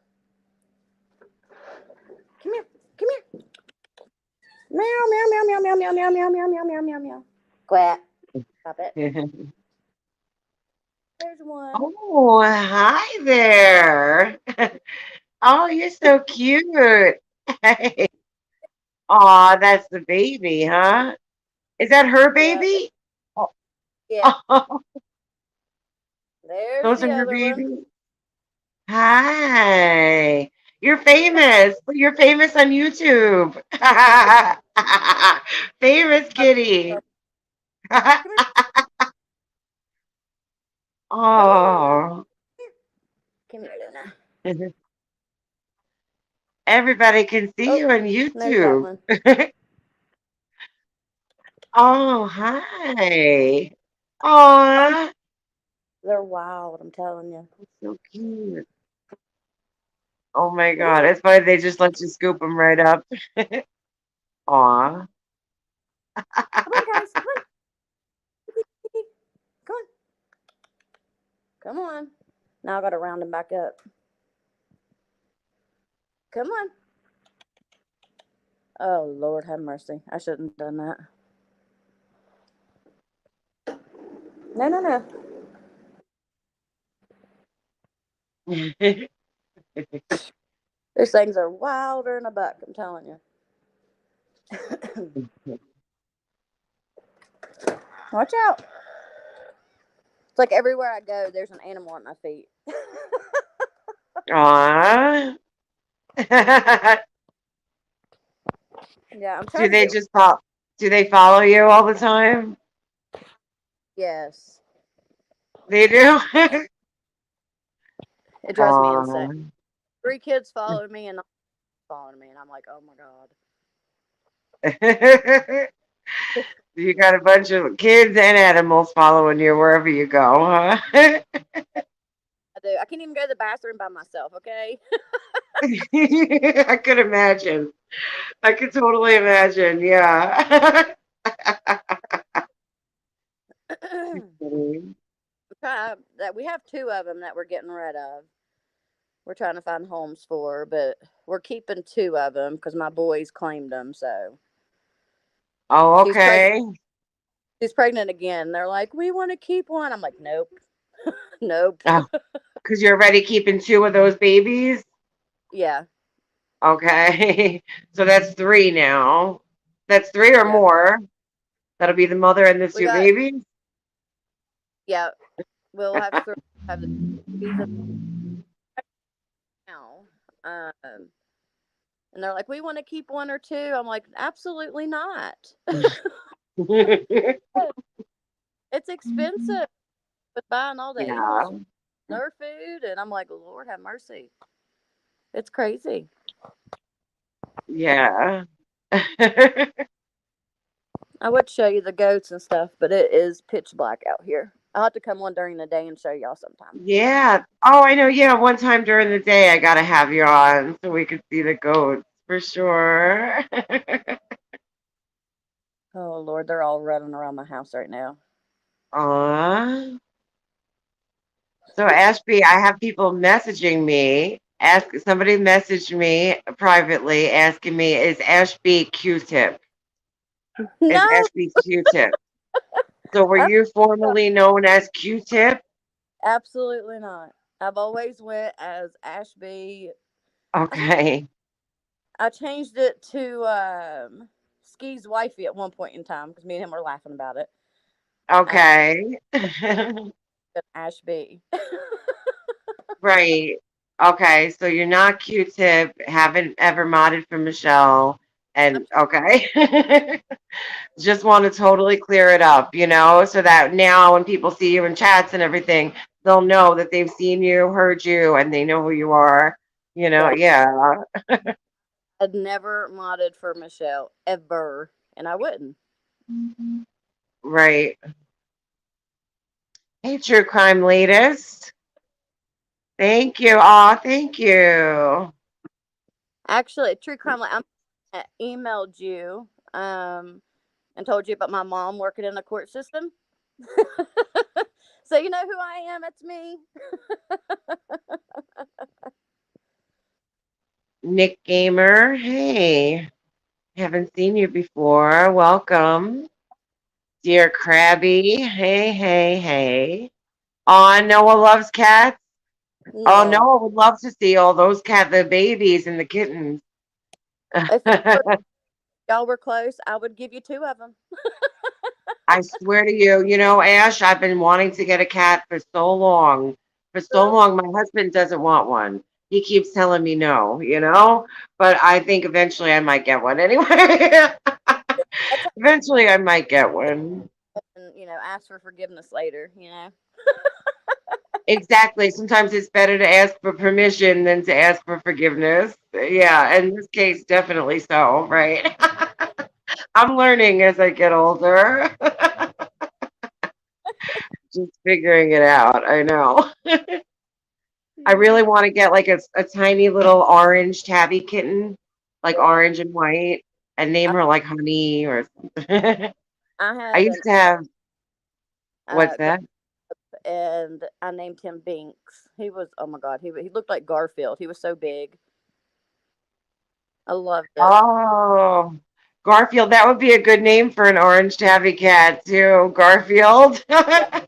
Come here, come here. Meow, meow, meow, meow, meow, meow, meow, meow, meow, meow, meow, meow, meow. Quack. Stop it. There's one. Oh, hi there. Oh, you're so cute. Hey. Aw, that's the baby, huh? Is that her Yeah, baby? Oh, yeah. oh, There's those the are her other one. babies. Hi. You're famous. You're famous on YouTube. Famous kitty. Come here, come on, Luna. Oh. Come here, Luna. Everybody can see Oh, you on there's that YouTube. one. Oh, hi. Aw, They're wild. I'm telling you. so cute. Oh my God. Luna, It's funny they just let you scoop them right up. Aw. come on, guys. Come on. Come on. Come on. Now I got to round them back up. Come on. Oh, Lord have mercy. I shouldn't have done that. No, no, no. These things are wilder than a buck. I'm telling you. Watch out. It's like everywhere I go, there's an animal at my feet. Aw. Yeah, I'm Do trying to they get. just follow, do they follow you all the time? Yes. They do? It drives me insane. Aw. 3 kids following me and following me, and I'm like, oh my God. You got a bunch of kids and animals following you wherever you go, huh? I do. I can't even go to the bathroom by myself, okay? I could imagine. I could totally imagine. Yeah. That we have 2 of them that we're getting rid of. We're trying to find homes for, but we're keeping 2 of them because my boys claimed them. So Oh, she's pregnant. okay. She's pregnant again. They're like, we want to keep one. I'm like, nope, nope. Oh, because you're already keeping two of those babies? Yeah, Okay. So that's three now. That's three or yeah. more. That'll be the mother and the We two got babies. yeah. We'll have 3. Have the babies now. And they're like, we want to keep 1 or 2. I'm like, absolutely not. It's expensive with buying all the Yeah. animals their food, and I'm like, Lord have mercy. It's crazy. Yeah. I would show you the goats and stuff, but it is pitch black out here. I'll have to come one during the day and show y'all sometime. Yeah. Oh, I know. Yeah. One time during the day, I gotta have you on so we could see the goats for sure. Oh Lord, they're all running around my house right now. Aw. So Ashby, I have people messaging me. Ask somebody messaged me privately asking me, is Ashby Q-tip? Is No, Ashby Q-tip? So were oh, you formerly known as Q-tip? absolutely not. I've always went as Ashby. I think Okay. I changed it to Ski's wifey at one point in time because me and him were laughing about it. And Okay. Ashby. Right. Okay. So you're not Q-tip, haven't ever modded for Michelle, and okay. Just want to totally clear it up, so that now when people see you in chats and everything, they'll know that they've seen you, heard you, and they know who you are. Yeah, Yeah. I'd never modded for Michelle ever, and I wouldn't. Right. Hey, True Crime Latest. Thank you. Aw, thank you. Actually, true crime. Like, I emailed you and told you about my mom working in the court system. So you know who I am. It's me. Nick Gamer. Hey, haven't seen you before. Welcome. Dear Krabby. Hey, hey, hey. Aw, Noah loves cats. Oh, No, Noah would love to see all those the babies and the kittens. if y'all were close, I would give you two of them. I swear to you, Ash, I've been wanting to get a cat for so long. For so Really? long, my husband doesn't want one. He keeps telling me no, but I think eventually I might get one anyway. That's Eventually I might get one. and ask for forgiveness later. Exactly. Sometimes it's better to ask for permission than to ask for forgiveness. Yeah, in this case, definitely so, right? I'm learning as I get older. Just figuring it out. I know. I Yeah. really want to get like a tiny little orange tabby kitten, like Yeah. orange and white, and name I, her like Honey or something. I I had used an to have, what's grandpa, that? and I named him Binks. He was, oh my god, he looked like Garfield. He was so big. I loved it. Oh, Garfield. That would be a good name for an orange tabby cat too. Garfield. Yeah.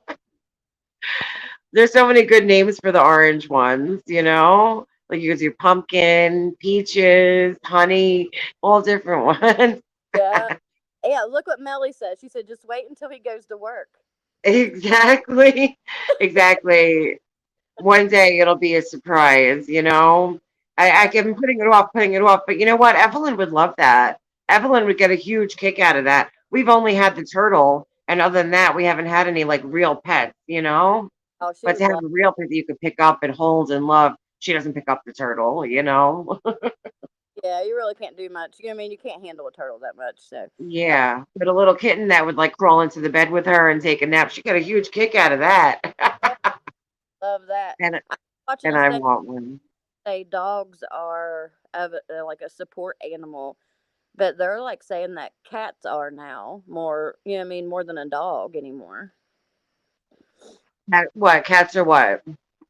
There's so many good names for the orange ones. Like you could do pumpkin, peaches, honey, all different ones. Yeah. Yeah. Look what Melly said. She said, just wait until he goes to work. Exactly. Exactly. One day it'll be a surprise. I Yeah. keep putting it off, but you know what? Evelyn would love that. Evelyn would get a huge kick out of that. We've only had the turtle, and other than that, we haven't had any like real pets. Oh, she But to would have love. a real pet that you could pick up and hold and love, she doesn't pick up the turtle. Yeah, you really can't do much. I mean, you can't handle a turtle that much. So, but Yeah. But a little kitten that would like crawl into the bed with her and take a nap, she got a huge kick out of that. yeah, love that. and I was watching and a I study want one. say dogs are like a support animal, but they're like saying that cats are now more. More than a dog anymore. What, cats or what?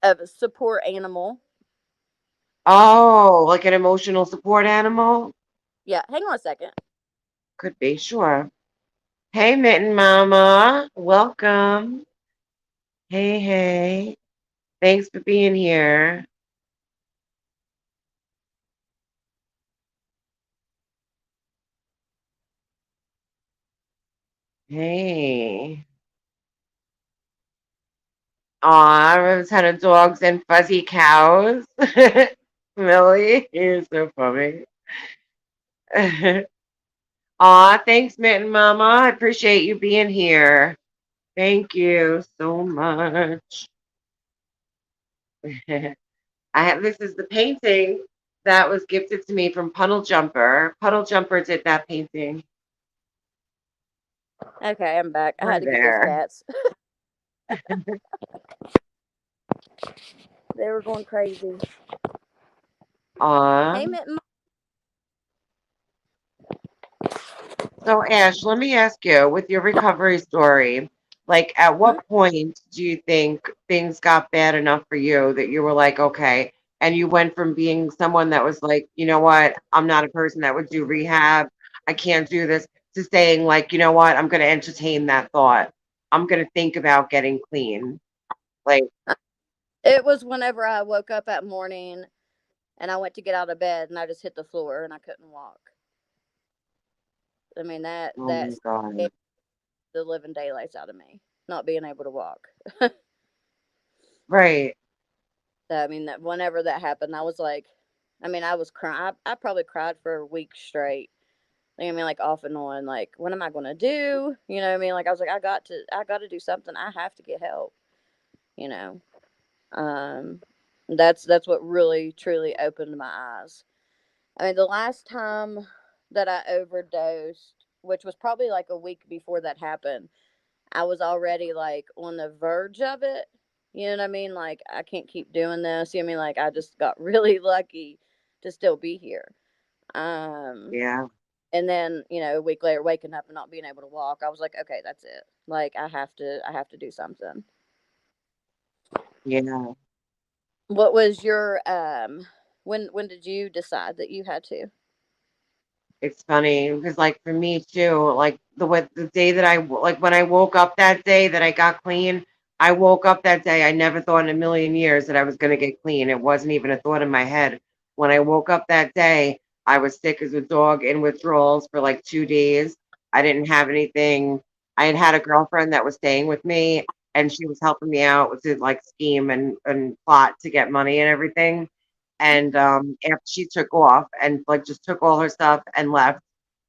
Of a support animal. Oh, like an emotional support animal? Yeah, hang on a second. Could be, sure. Hey, Mitten Mama. Welcome. Hey, hey. Thanks for being here. Hey. Aw, I have a ton of dogs and fuzzy cows. Millie, you're so funny. Aw, thanks, Mitten Mama. I appreciate you being here. Thank you so much. This is the painting that was gifted to me from Puddle Jumper. Puddle Jumper did that painting. Okay, I'm back. I Hi had to get those there. cats. They were going crazy. Aw. Hey, Mitten. So, Ash, let me ask you, with your recovery story, like at Mhm. what point do you think things got bad enough for you that you were like, okay, and you went from being someone that was like, you know what, I'm not a person that would do rehab, I can't do this, to saying, like, you know what, I'm going to entertain that thought. I'm going to think about getting clean. Like, It was whenever I woke up that morning and I went to get out of bed and I just hit the floor and I couldn't walk. I mean oh that my God. scared the living daylights out of me, not being able to walk. Right. So, I mean that whenever that happened, I was like, I was crying. I probably cried for a week straight. Like off and on. Like, what am I gonna do? Like I was like, I got to do something. I have to get help. You know. Um, that's what really truly opened my eyes. I mean, the last time that I overdosed. which was probably like a week before that happened, I was already like on the verge of it. You know what I mean? Like, I can't keep doing this. You know what I mean? Like, I just got really lucky to still be here. Um, Yeah. and then, a week later, waking up and not being able to walk, I was like, okay, that's it. Like, I have to do something. Yeah. What was your when did you decide that you had to? It's funny because, like, for me too, like the day that like when I woke up that day that I got clean, I woke up that day. I never thought in a million years that I was gonna get clean. It wasn't even a thought in my head. When I woke up that day, I was sick as a dog in withdrawals for like 2 days. I didn't have anything. I had had a girlfriend that was staying with me, and she was helping me out with the like scheme and plot to get money and everything. And after she took off and like just took all her stuff and left,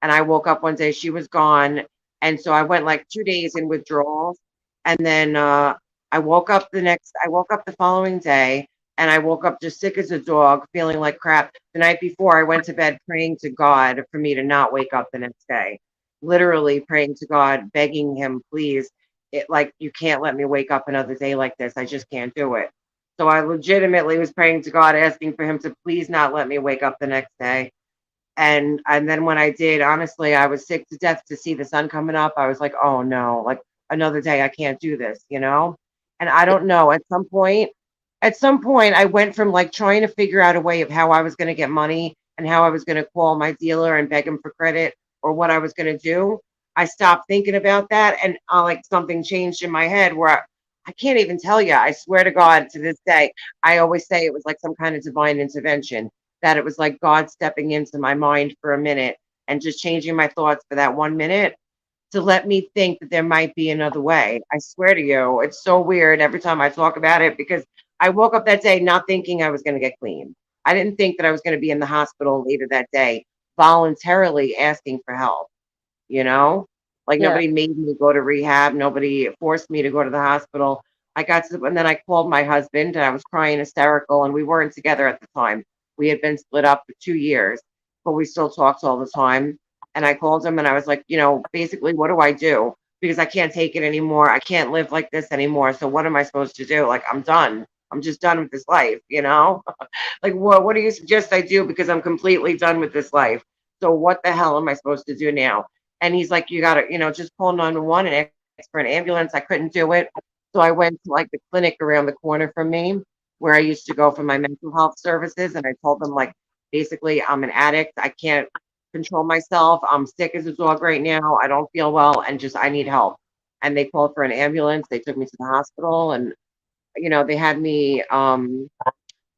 and I woke up one day, she was gone. And so I went like 2 days in withdrawals. And then I woke up the following day and I woke up just sick as a dog, feeling like crap. The night before, I went to bed praying to God for me to not wake up the next day. Literally praying to God, begging him, please, like, you can't let me wake up another day like this. I just can't do it. So I legitimately was praying to God, asking for him to please not let me wake up the next day. And then when I did, honestly, I was sick to death to see the sun coming up. I was like, oh no, like another day, I can't do this, you know? And I don't know, at some point, I went from like trying to figure out a way of how I was going to get money and how I was going to call my dealer and beg him for credit or what I was going to do. I stopped thinking about that, and like something changed in my head where I can't even tell you. I swear to God, to this day, I always say it was like some kind of divine intervention, that it was like God stepping into my mind for a minute and just changing my thoughts for that 1 minute to let me think that there might be another way. I swear to you, it's so weird every time I talk about it because I woke up that day not thinking I was going to get clean. I didn't think that I was going to be in the hospital later that day, voluntarily asking for help, you know? Like Yeah. nobody made me go to rehab, nobody forced me to go to the hospital. And then I called my husband and I was crying hysterical, and we weren't together at the time. We had been split up for 2 years, but we still talked all the time. And I called him and I was like, basically, what do I do? Because I can't take it anymore. I can't live like this anymore. So what am I supposed to do? Like, I'm done. I'm just done with this life? Like, what do you suggest I do? Because I'm completely done with this life. So what the hell am I supposed to do now? And he's like, you gotta, just call 911 and ask for an ambulance. I couldn't do it. So I went to like the clinic around the corner from me where I used to go for my mental health services. And I told them, like, basically, I'm an addict. I can't control myself. I'm sick as a dog right now. I don't feel well and just I need help. And they called for an ambulance. They took me to the hospital, and they had me on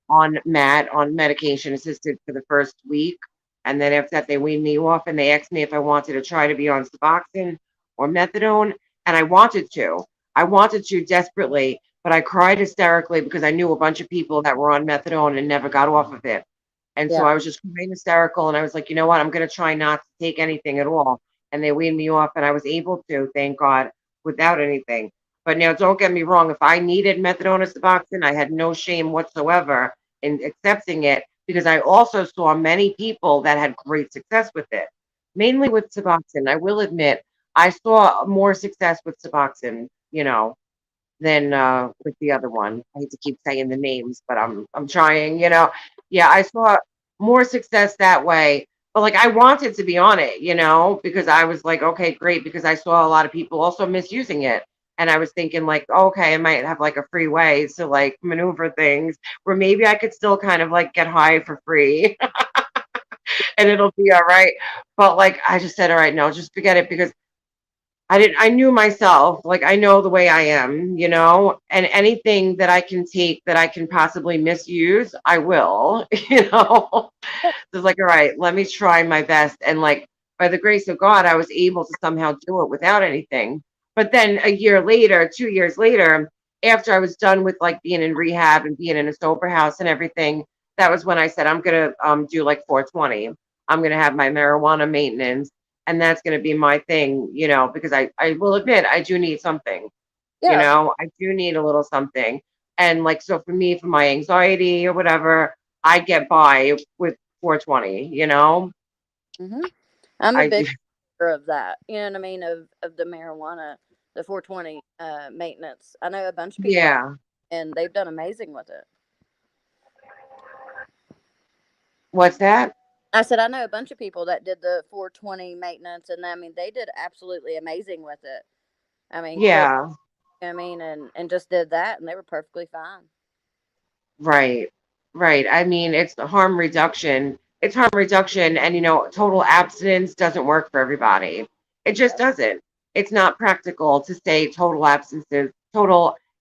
medication assisted for the first week. And then after that, they weaned me off and they asked me if I wanted to try to be on Suboxone or methadone. And I wanted to. I wanted to desperately, but I cried hysterically because I knew a bunch of people that were on methadone and never got off of it. And so Yeah. I was just crying hysterical. And I was like, you know what? I'm going to try not to take anything at all. And they weaned me off, and I was able to, thank God, without anything. But now, don't get me wrong. If I needed methadone or Suboxone, I had no shame whatsoever in accepting it because I also saw many people that had great success with it, mainly with Suboxone. I will admit, I saw more success with Suboxone, than with the other one. I hate to keep saying the names, but I'm trying. Yeah, I saw more success that way. But like I wanted to be on it, because I was like, okay, great, because I saw a lot of people also misusing it. And I was thinking like, okay, I might have like a free way to like maneuver things where maybe I could still kind of like get high for free and it'll be all right. But like I just said, all right, no, just forget it because I knew myself, like I know the way I am, and anything that I can take that I can possibly misuse, I will, So it's like, all right, let me try my best. And like by the grace of God, I was able to somehow do it without anything. But then a year later, 2 years later, after I was done with like being in rehab and being in a sober house and everything, that was when I said, I'm gonna do like 420. I'm gonna have my marijuana maintenance, and that's gonna be my thing, because I will admit I do need something. Yeah. I do need a little something. And like so for me, for my anxiety or whatever, I get by with 420. hmm I'm a I big do. of that. You know what I mean? Of the marijuana, the 420 maintenance. I know a bunch of people Yeah. and they've done amazing with it. What's that? I said I know a bunch of people that did the 420 maintenance, and I mean they did absolutely amazing with it. I mean, quit. Yeah. I mean, and just did that, and they were perfectly fine. Right. Right. I mean, it's the harm reduction. It's harm reduction, and total abstinence doesn't work for everybody. It just Yep. doesn't. It's not practical to say total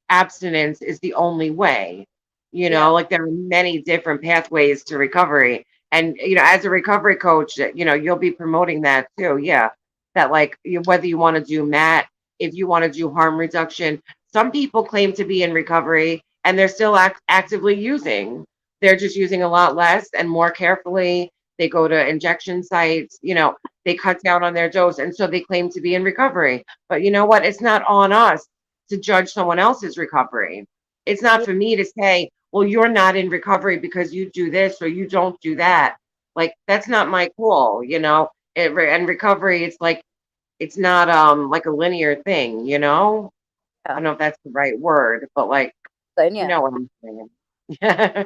abstinence is the only way. Yeah. Like there are many different pathways to recovery. And as a recovery coach, you'll be promoting that too. Yeah. That like whether you want to do MAT, if you want to do harm reduction, some people claim to be in recovery and they're still actively using. They're just using a lot less and more carefully. They go to injection sites, they cut down on their dose. And so they claim to be in recovery. But you know what? It's not on us to judge someone else's recovery. It's not Yeah. for me to say, well, you're not in recovery because you do this or you don't do that. Like, that's not my call. And recovery, it's like, it's not like a linear thing. I Yeah. don't know if that's the right word, but like, So you yeah. know what I'm saying. Yeah.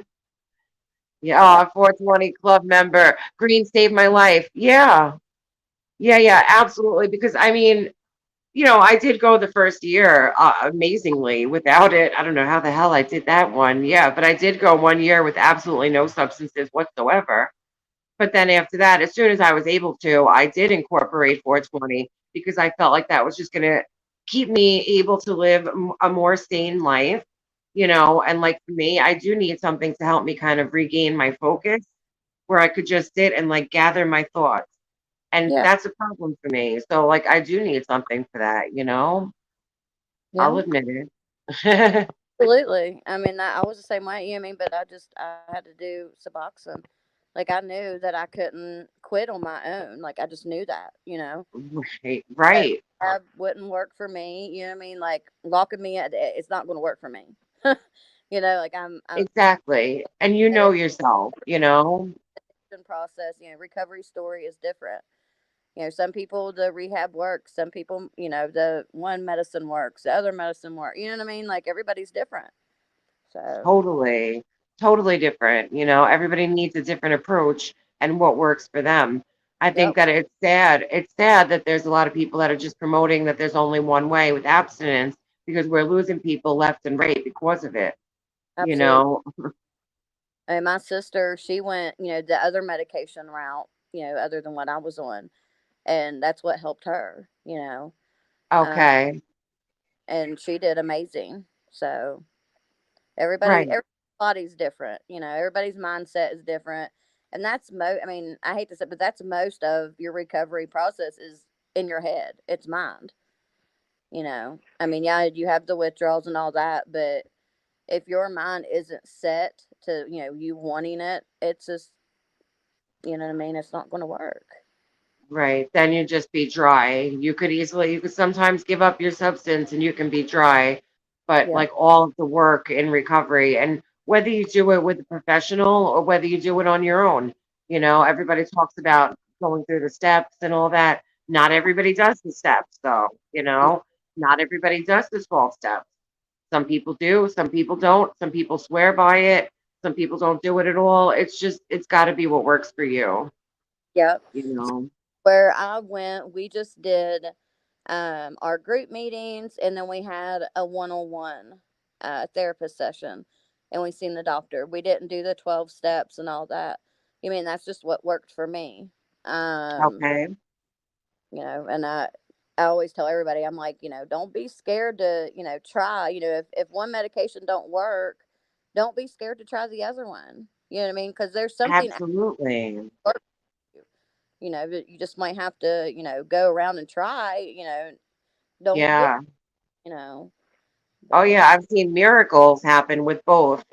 Yeah, 420 club member. Green saved my life. Yeah. Yeah, yeah, absolutely. Because I mean, I did go the first year amazingly without it. I don't know how the hell I did that one. Yeah, but I did go 1 year with absolutely no substances whatsoever. But then after that, as soon as I was able to, I did incorporate 420 because I felt like that was just going to keep me able to live a more sane life. And like for me, I do need something to help me kind of regain my focus where I could just sit and like gather my thoughts. And Yeah. that's a problem for me. So like I do need something for that. I'll Yeah. admit it. Absolutely. I mean, I was the same way. You know what I mean? But I had to do Suboxone. Like I knew that I couldn't quit on my own. Like I just knew that. You know. Right, That right. rehab wouldn't work for me. You know what I mean? Like locking me at it's not going to work for me. Like I'm Exactly. And you know yourself. medication process. Recovery story is different. Some people the rehab works. Some people, the one medicine works. The other medicine works. You know what I mean? Like everybody's different. So Totally, totally different. Everybody needs a different approach and what works for them. I think yep, that it's sad. It's sad that there's a lot of people that are just promoting that there's only one way with abstinence because we're losing people left and right because of it. You absolutely. know, And my sister, she went, the other medication route, other than what I was on, and that's what helped her. Uh, okay, and she did amazing. So right. everybody's different. Everybody's mindset is different, and that's I mean, I hate to say, but that's most of your recovery process is in your head. It's mind. I mean, yeah, you have the withdrawals and all that, but if your mind isn't set to you wanting it, it's just what I mean. It's not going to work. Right. Then you just be dry. You could sometimes give up your substance and you can be dry. But Yeah, like all of the work in recovery, and whether you do it with a professional or whether you do it on your own, everybody talks about going through the steps and all that. Not everybody does the steps, though, not everybody does the 12 steps. Some people do, some people don't, some people swear by it, some people don't do it at all. It's got to be what works for you, yeah. you know. Where I went, we just did our group meetings, and then we had a one-on-one therapist session, and we seen the doctor. We didn't do the 12 steps and all that. I mean, that's just what worked for me. Um, Okay. and I always tell everybody, I'm like, don't be scared to, try. If one medication don't work, don't be scared to try the other one. You know what I mean? Because there's something out Absolutely. there for you. That you just might have to, go around and try. Don't forget. Yeah. You know, Oh but yeah, I've seen miracles happen with both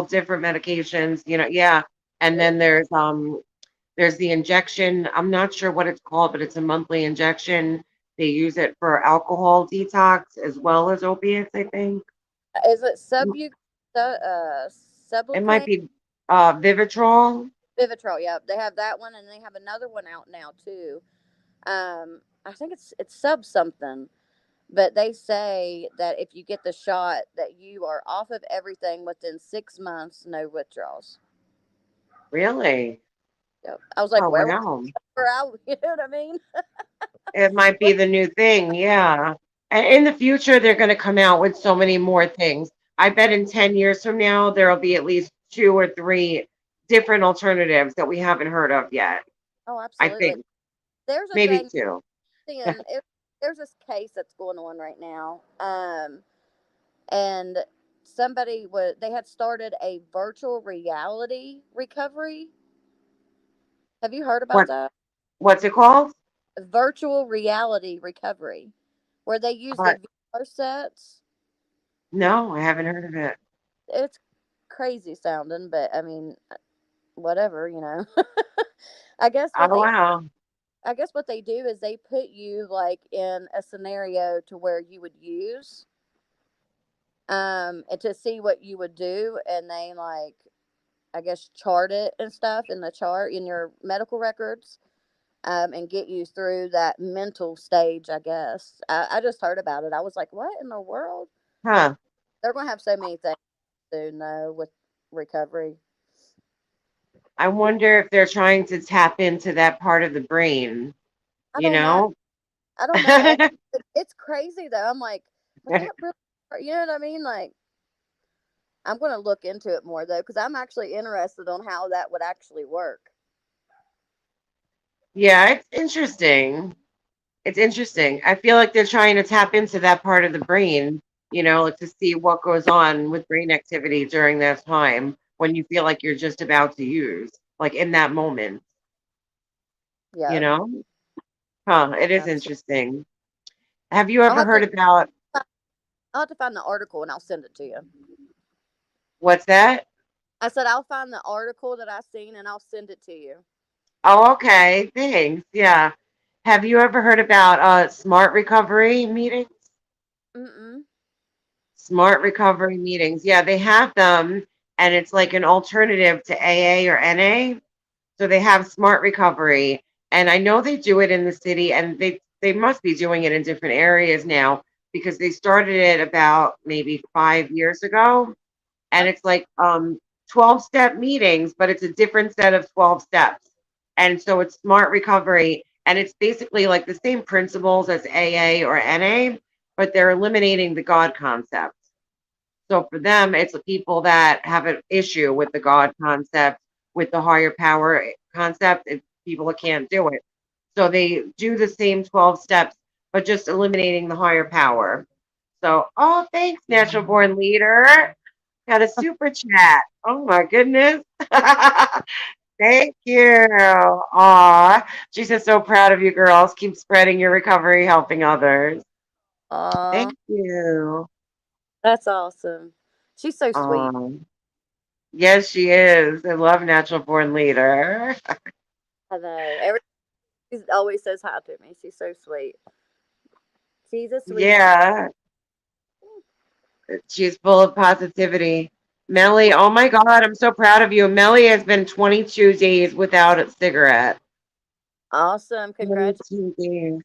different medications. Yeah. And then there's the injection. I'm not sure what it's called, but it's a monthly injection. They use it for alcohol detox as well as opiates, I think. is it It might sublocane? be Vivitrol. Vivitrol? Yeah, they have that one, and they have another one out now too. I think it's sub something, but they say that if you get the shot, that you are off of everything within 6 months, no withdrawals. Really? Yep. I was like, Oh, where wow. were I? You know what I mean? It might be the new thing. Yeah. And in the future, they're going to come out with so many more things. I bet in 10 years from now, there'll be at least two or three different alternatives that we haven't heard of yet. Oh, I absolutely. think There's a maybe thing. two. There's this case that's going on right now. And somebody was they had started a virtual reality recovery. Have you heard about What that? what's it called? Virtual reality recovery, where they use the Uh, VR sets. no, I haven't heard of it. It's crazy sounding, but I mean, whatever, you know. I guess what Oh, they wow. I guess what they do is they put you like in a scenario to where you would use and to see what you would do, and they like, I guess, chart it and stuff in the chart in your medical records, and get you through that mental stage. I guess I just heard about it. I was like, what in the world? Huh. They're going to have so many things soon, though, with recovery. I wonder if they're trying to tap into that part of the brain, I you don't know. know? I don't know. It's crazy though. I'm like, would that really? You know what I mean? Like, I'm going to look into it more though, because I'm actually interested on how that would actually work. Yeah, it's interesting. It's interesting. I feel like they're trying to tap into that part of the brain, like to see what goes on with brain activity during that time when you feel like you're just about to use, like in that moment, you Yep. know? Huh, it is Absolutely. interesting. Have you I'll ever have heard to. about I'll have to find the article and I'll send it to you. what's that? I said I'll find the article that I seen and I'll send it to you. Oh, okay. Thanks. Yeah. Have you ever heard about smart recovery meetings? Mm-mm. Smart recovery meetings. Yeah, they have them, and it's like an alternative to AA or NA. So they have smart recovery, and I know they do it in the city, and they must be doing it in different areas now because they started it about maybe 5 years ago, and Oh, it's like 12-step meetings, but it's a different set of 12 steps, and so it's smart recovery, and it's basically like the same principles as AA or NA, but they're eliminating the God concept. So for them, it's the people that have an issue with the God concept, with the higher power concept, it's people that can't do it. So they do the same 12 steps, but just eliminating the higher power. So, oh, thanks, natural born leader. Got a super chat. Oh my goodness. Thank you. Aw. She says, so proud of you girls. Keep spreading your recovery, helping others. aw, Thank you. that's awesome. She's so sweet. Um, Yes, she is. I love Natural Born Leader. I know. She always says hi to me. She's so sweet. She's a sweetie. Yeah, she's full of positivity. Melly, oh my God, I'm so proud of you. Melly has been 22 days without a cigarette. Awesome. Congratulations. 22 days.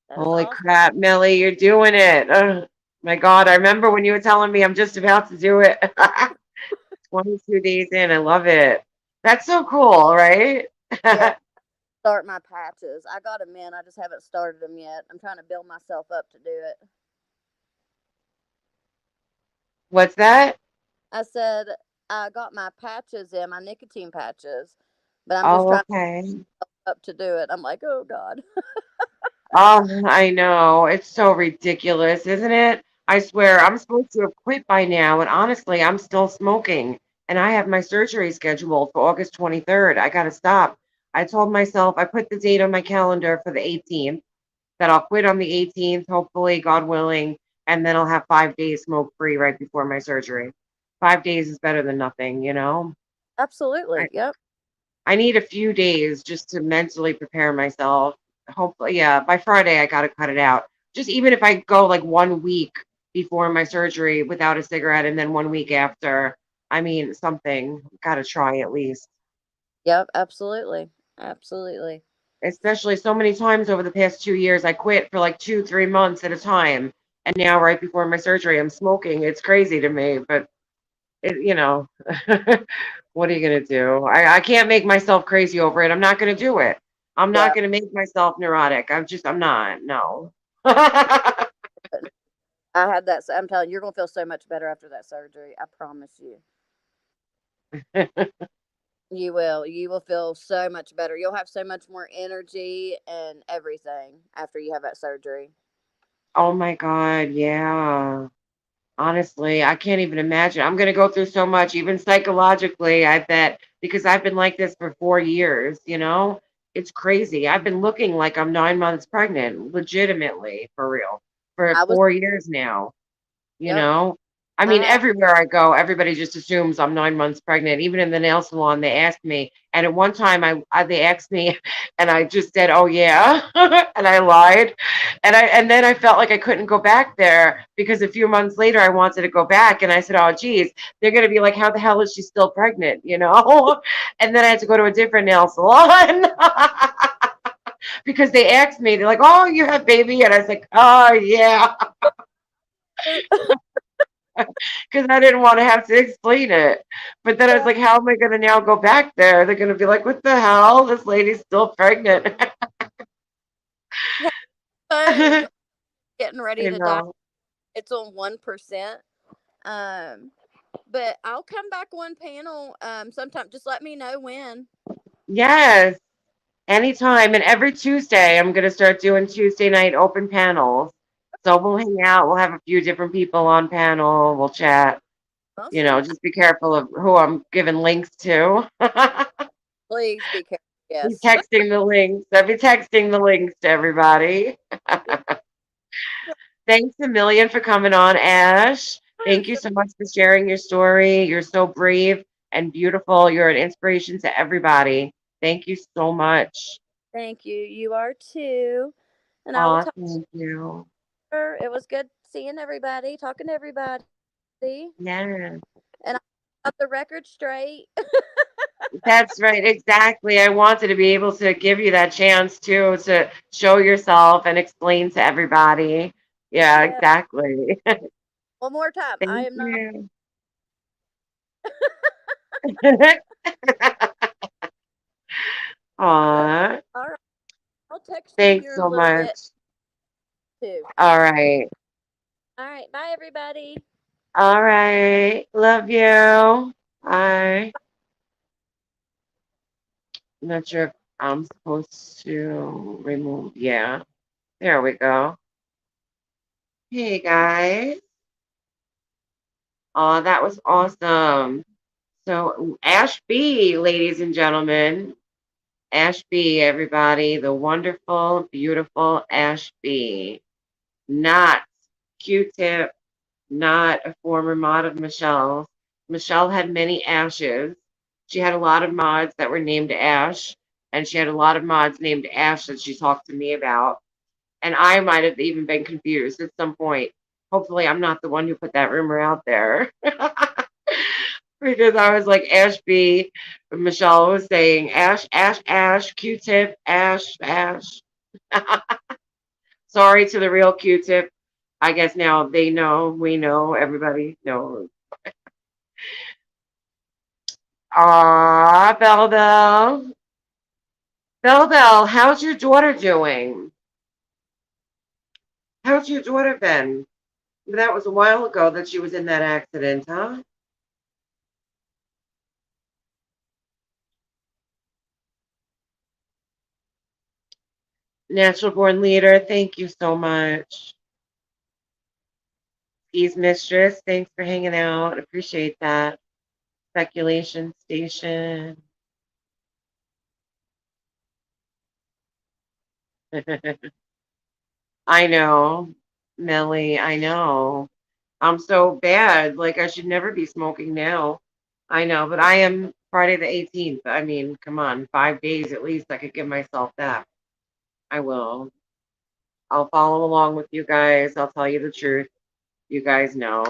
That is Holy awesome. crap, Melly, you're doing it. Oh my God, I remember when you were telling me I'm just about to do it. 22 days in, I love it. That's so cool, right? Yeah. Start my patches. I got them in. I just haven't started them yet. I'm trying to build myself up to do it. What's that? I said I got my patches in, my nicotine patches, but I'm just Oh, trying okay. up to do it. I'm like, oh God. Oh, I know. It's so ridiculous, isn't it? I swear, I'm supposed to have quit by now, and honestly, I'm still smoking. And I have my surgery scheduled for August 23rd. I gotta stop. I told myself, I put the date on my calendar for the 18th, that I'll quit on the 18th, hopefully, God willing, and then I'll have 5 days smoke free right before my surgery. 5 days is better than nothing, you know? Absolutely. Yep. I need a few days just to mentally prepare myself. Hopefully, yeah, by Friday I gotta cut it out. Just even if I go like 1 week before my surgery without a cigarette and then 1 week after, I mean something. Gotta try at least. Yep. Absolutely. Absolutely. especially so many times over the past 2 years. I quit for like 2, 3 months at a time. And now, right before my surgery, I'm smoking. It's crazy to me, but you know, what are you going to do? I can't make myself crazy over it. I'm not going to do it. I'm not Yeah. going to make myself neurotic. I'm not. No. I had that. I'm telling you, you're gonna feel so much better after that surgery. I promise you. You will. You will feel so much better. You'll have so much more energy and everything after you have that surgery. Oh my God. Yeah. Honestly, I can't even imagine. I'm going to go through so much, even psychologically, I bet, because I've been like this for 4 years, you know? It's crazy. I've been looking like I'm 9 months pregnant, legitimately, for real, for I was. 4 years now. You Yep. know? I mean, I everywhere I go, everybody just assumes I'm 9 months pregnant. Even in the nail salon, they asked me. And at one time, they asked me, and I just said, "Oh yeah," and I lied. And then I felt like I couldn't go back there because a few months later, I wanted to go back, and I said, "Oh geez, they're gonna be like, how the hell is she still pregnant?" You know? And then I had to go to a different nail salon. Because they asked me, they're like, "Oh, you have baby," and I was like, "Oh yeah." Because I didn't want to have to explain it. But then I was yeah. like, how am I going to now go back there? They're going to be like, what the hell? This lady's still pregnant. Phone I getting ready to die. know. It's on 1%. Um, but I'll come back one panel. Sometime. Just let me know when. Yes, anytime. And every Tuesday, I'm going to start doing Tuesday night open panels. So we'll hang out. We'll have a few different people on panel. We'll chat. Awesome. Just be careful of who I'm giving links to. Please be careful. Be Yes. texting the links. I'll be texting the links to everybody. Thanks a million for coming on, Ash. Thank you so much for sharing your story. You're so brave and beautiful. You're an inspiration to everybody. Thank you so much. Thank you. You are too. And I will Aw, talk thank you. to her. It was good seeing everybody, talking to everybody. Yeah, And I got the record straight. that's right. Exactly. I wanted to be able to give you that chance too to show yourself and explain to everybody. Yeah, Yeah. exactly. One more time. I Thank am not. you. Aw, All right. I'll text you thanks here in a so little bit much. too. All right. All right. Bye, everybody. All right. Love you. Bye. I'm not sure if I'm supposed to remove. Yeah. There we go. Hey, guys. Oh, that was awesome. So, Ashby, ladies and gentlemen. Ashby, everybody. The wonderful, beautiful Ashby. Not Q-Tip, not a former mod of Michelle's. Michelle had many Ashes. She had a lot of mods that were named Ash, and she had a lot of mods named Ash that she talked to me about. And I might have even been confused at some point. Hopefully, I'm not the one who put that rumor out there. Because I was like, Ashby, Michelle was saying, Ash, Ash, Ash, Q tip, Ash, Ash. Sorry to the real Q tip. I guess now they know, we know, everybody knows. Ah, Belle Belle. Belle Belle, how's your daughter doing? How's your daughter been? That was a while ago that she was in that accident, huh? Natural born leader, thank you so much. Ease mistress, thanks for hanging out. Appreciate that. Speculation station. I know, Melly, I know. I'm so bad. Like, I should never be smoking now. I know, but I am Friday the 18th. I mean, come on, 5 days at least. I could give myself that. I will. I'll follow along with you guys. I'll tell you the truth. You guys know.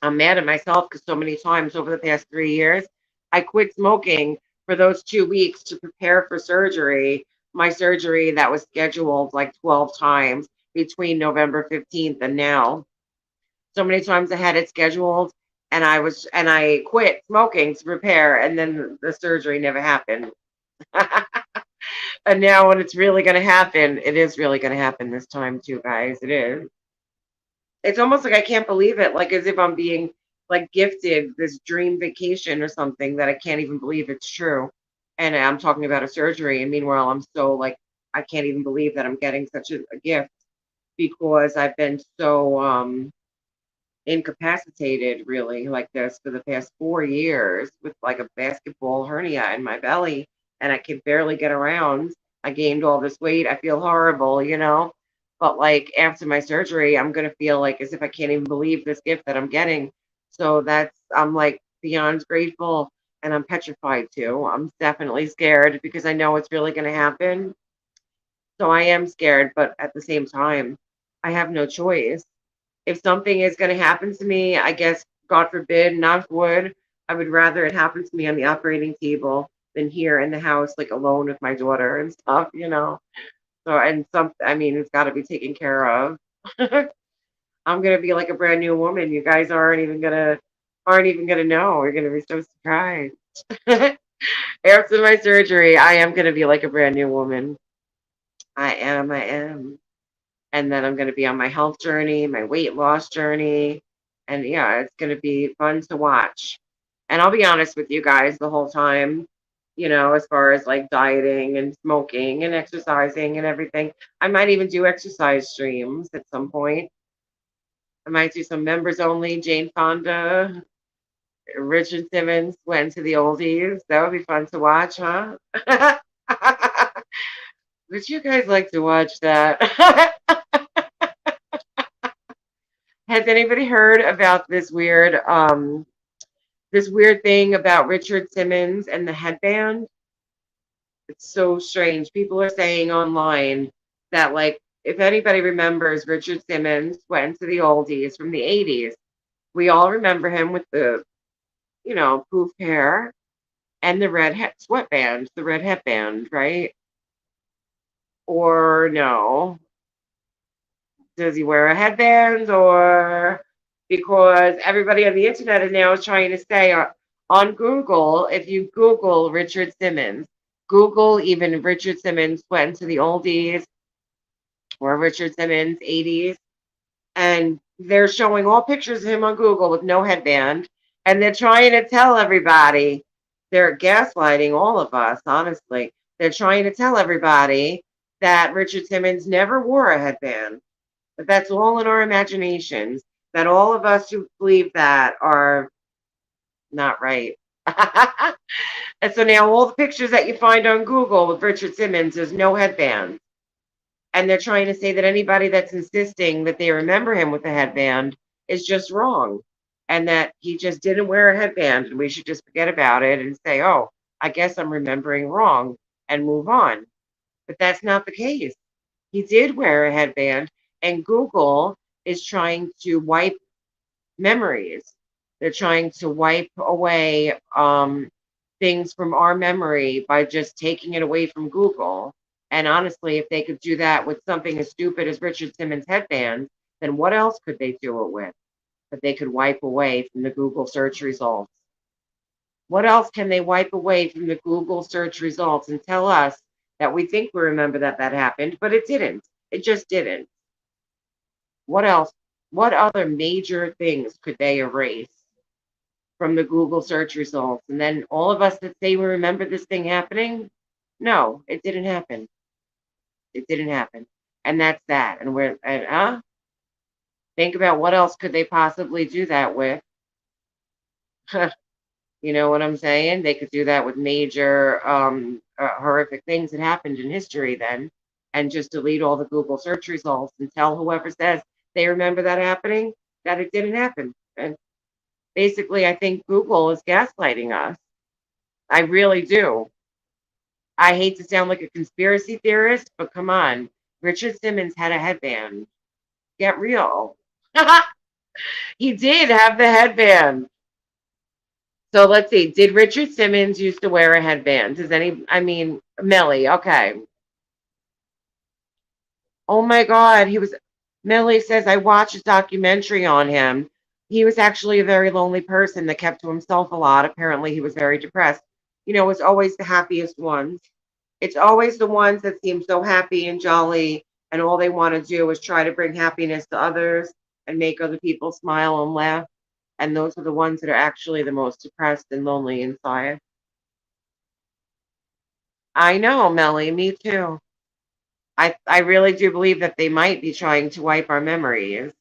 I'm mad at myself because so many times over the past 3 years, I quit smoking for those 2 weeks to prepare for surgery. my surgery that was scheduled like 12 times between November 15th and now. So many times I had it scheduled, and I quit smoking to prepare, and then the surgery never happened. And now when it's really going to happen, it is really going to happen this time too, guys. It is. It's almost like I can't believe it, like as if I'm being like gifted this dream vacation or something that I can't even believe it's true. And I'm talking about a surgery, and meanwhile, I'm so like I can't even believe that I'm getting such a gift because I've been so incapacitated really like this for the past 4 years with like a basketball hernia in my belly, and I can barely get around. I gained all this weight. I feel horrible, you know. But like after my surgery, I'm gonna feel like as if I can't even believe this gift that I'm getting. So I'm like beyond grateful, and I'm petrified too. I'm definitely scared because I know it's really gonna happen. So I am scared, but at the same time, I have no choice. If something is going to happen to me, I guess, God forbid, knock wood, I would rather it happen to me on the operating table than here in the house, like alone with my daughter and stuff, you know. So, and I mean, it's got to be taken care of. I'm going to be like a brand new woman. You guys aren't even gonna know. You're going to be so surprised. After my surgery, I am going to be like a brand new woman. I am. And then I'm going to be on my health journey, my weight loss journey. And yeah, it's going to be fun to watch. And I'll be honest with you guys the whole time, as far as like dieting and smoking and exercising and everything. I might even do exercise streams at some point. I might do some members only, Jane Fonda, Richard Simmons went to the oldies. That would be fun to watch, huh? Would you guys like to watch that? Has anybody heard about this weird thing about Richard Simmons and the headband? It's so strange. People are saying online that like if anybody remembers Richard Simmons went to the oldies from the 80s, we all remember him with the, poof hair and the sweatband, the red headband, right? Or no? Does he wear a headband or because everybody on the internet is now trying to say on Google, if you Google Richard Simmons, Google even Richard Simmons went to the oldies or Richard Simmons 80s, and they're showing all pictures of him on Google with no headband, and they're trying to tell everybody, they're gaslighting all of us, honestly. They're trying to tell everybody that Richard Simmons never wore a headband. But that's all in our imaginations. That all of us who believe that are not right. And so now all the pictures that you find on Google with Richard Simmons, there's no headband. And they're trying to say that anybody that's insisting that they remember him with a headband is just wrong. And that he just didn't wear a headband and we should just forget about it and say, oh, I guess I'm remembering wrong and move on. But that's not the case. He did wear a headband, and Google is trying to wipe memories. They're trying to wipe away things from our memory by just taking it away from Google. And honestly, if they could do that with something as stupid as Richard Simmons' headband, then what else could they do it with that they could wipe away from the Google search results? What else can they wipe away from the Google search results and tell us that we think we remember that that happened, but it didn't? It just didn't. What else? What other major things could they erase from the Google search results? And then all of us that say we remember this thing happening, no, it didn't happen. It didn't happen. And that's that. Think about what else could they possibly do that with? You know what I'm saying? They could do that with major horrific things that happened in history then and just delete all the Google search results and tell whoever says they remember that happening that it didn't happen. And basically, I think Google is gaslighting us. I really do. I hate to sound like a conspiracy theorist, but come on. Richard Simmons had a headband. Get real. He did have the headband. So let's see. Did Richard Simmons used to wear a headband? I mean, Melly, okay. Oh my God, he was. Millie says I watched a documentary on him. He was actually a very lonely person that kept to himself a lot. Apparently, he was very depressed. It's always the happiest ones. It's always the ones that seem so happy and jolly, and all they want to do is try to bring happiness to others and make other people smile and laugh. And those are the ones that are actually the most depressed and lonely inside. I know, Melly, me too. I really do believe that they might be trying to wipe our memories.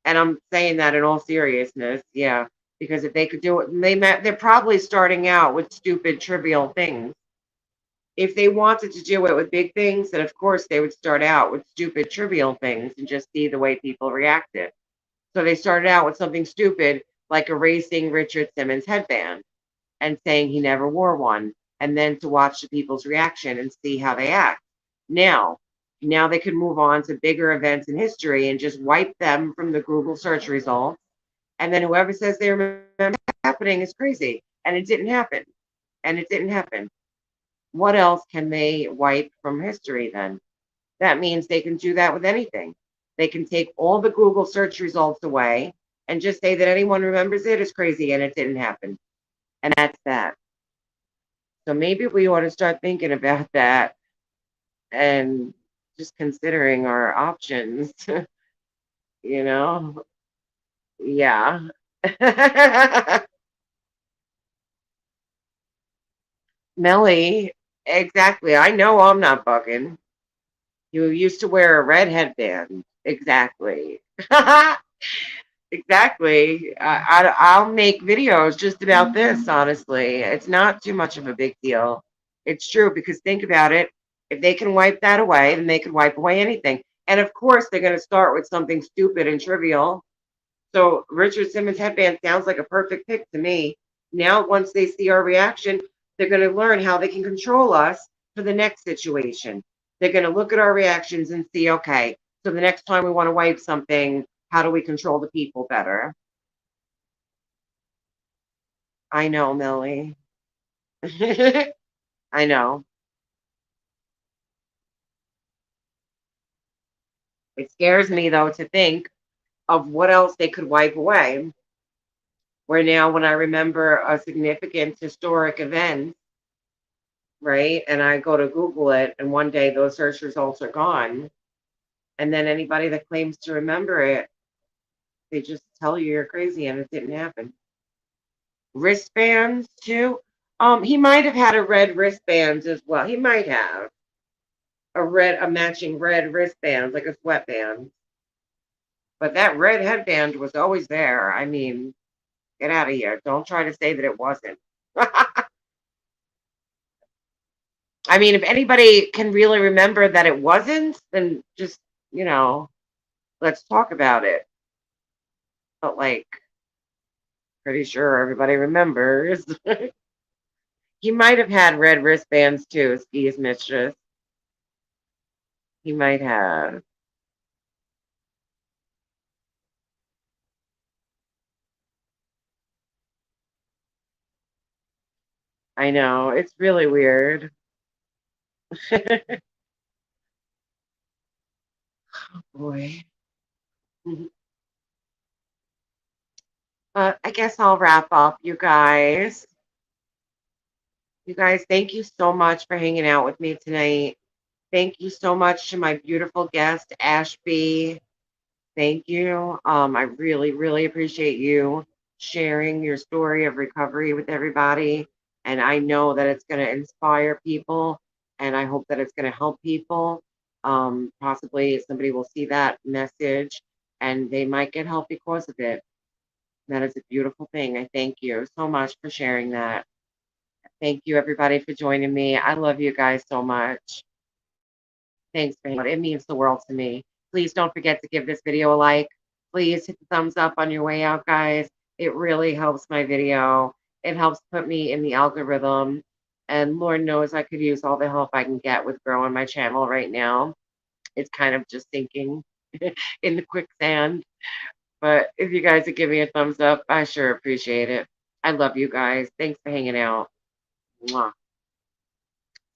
And I'm saying that in all seriousness, yeah. Because if they could do it, they're probably starting out with stupid, trivial things. If they wanted to do it with big things, then of course they would start out with stupid, trivial things and just see the way people reacted. So they started out with something stupid like erasing Richard Simmons' headband and saying he never wore one, and then to watch the people's reaction and see how they act. Now, now they could move on to bigger events in history and just wipe them from the Google search results. And then whoever says they remember happening is crazy. And it didn't happen. And it didn't happen. What else can they wipe from history then? That means they can do that with anything. They can take all the Google search results away and just say that anyone remembers it is crazy and it didn't happen. And that's that. So maybe we ought to start thinking about that and just considering our options, you know? Yeah. Melly, exactly. I know I'm not bugging. You used to wear a red headband. Exactly. Exactly. I'll make videos just about this, honestly. It's not too much of a big deal. It's true because think about it. If they can wipe that away, then they can wipe away anything. And of course, they're going to start with something stupid and trivial. So Richard Simmons' headband sounds like a perfect pick to me. Now, once they see our reaction, they're going to learn how they can control us for the next situation. They're going to look at our reactions and see, okay, so the next time we want to wipe something, how do we control the people better? I know, Millie. I know. It scares me, though, to think of what else they could wipe away. Where now, when I remember a significant historic event, right, and I go to Google it, and one day those search results are gone, and then anybody that claims to remember it, they just tell you you're crazy and it didn't happen. Wristbands, too. He might have had a red wristbands as well. He might have a matching red wristband, like a sweatband. But that red headband was always there. I mean, get out of here. Don't try to say that it wasn't. I mean, if anybody can really remember that it wasn't, then just, you know, let's talk about it. But like, pretty sure everybody remembers. He might have had red wristbands too, Ski's mistress. He might have. I know. It's really weird. Boy. I guess I'll wrap up, you guys. You guys, thank you so much for hanging out with me tonight. Thank you so much to my beautiful guest, Ashby. Thank you. I really, really appreciate you sharing your story of recovery with everybody. And I know that it's going to inspire people, and I hope that it's going to help people. Possibly somebody will see that message and they might get help because of it. That is a beautiful thing. I thank you so much for sharing that. Thank you, everybody, for joining me. I love you guys so much. Thanks for hanging out. It means the world to me. Please don't forget to give this video a like. Please hit the thumbs up on your way out, guys. It really helps my video. It helps put me in the algorithm. And Lord knows I could use all the help I can get with growing my channel right now. It's kind of just sinking in the quicksand. But if you guys would give me a thumbs up, I sure appreciate it. I love you guys. Thanks for hanging out. Mwah.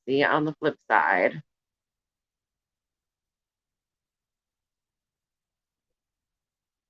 See you on the flip side.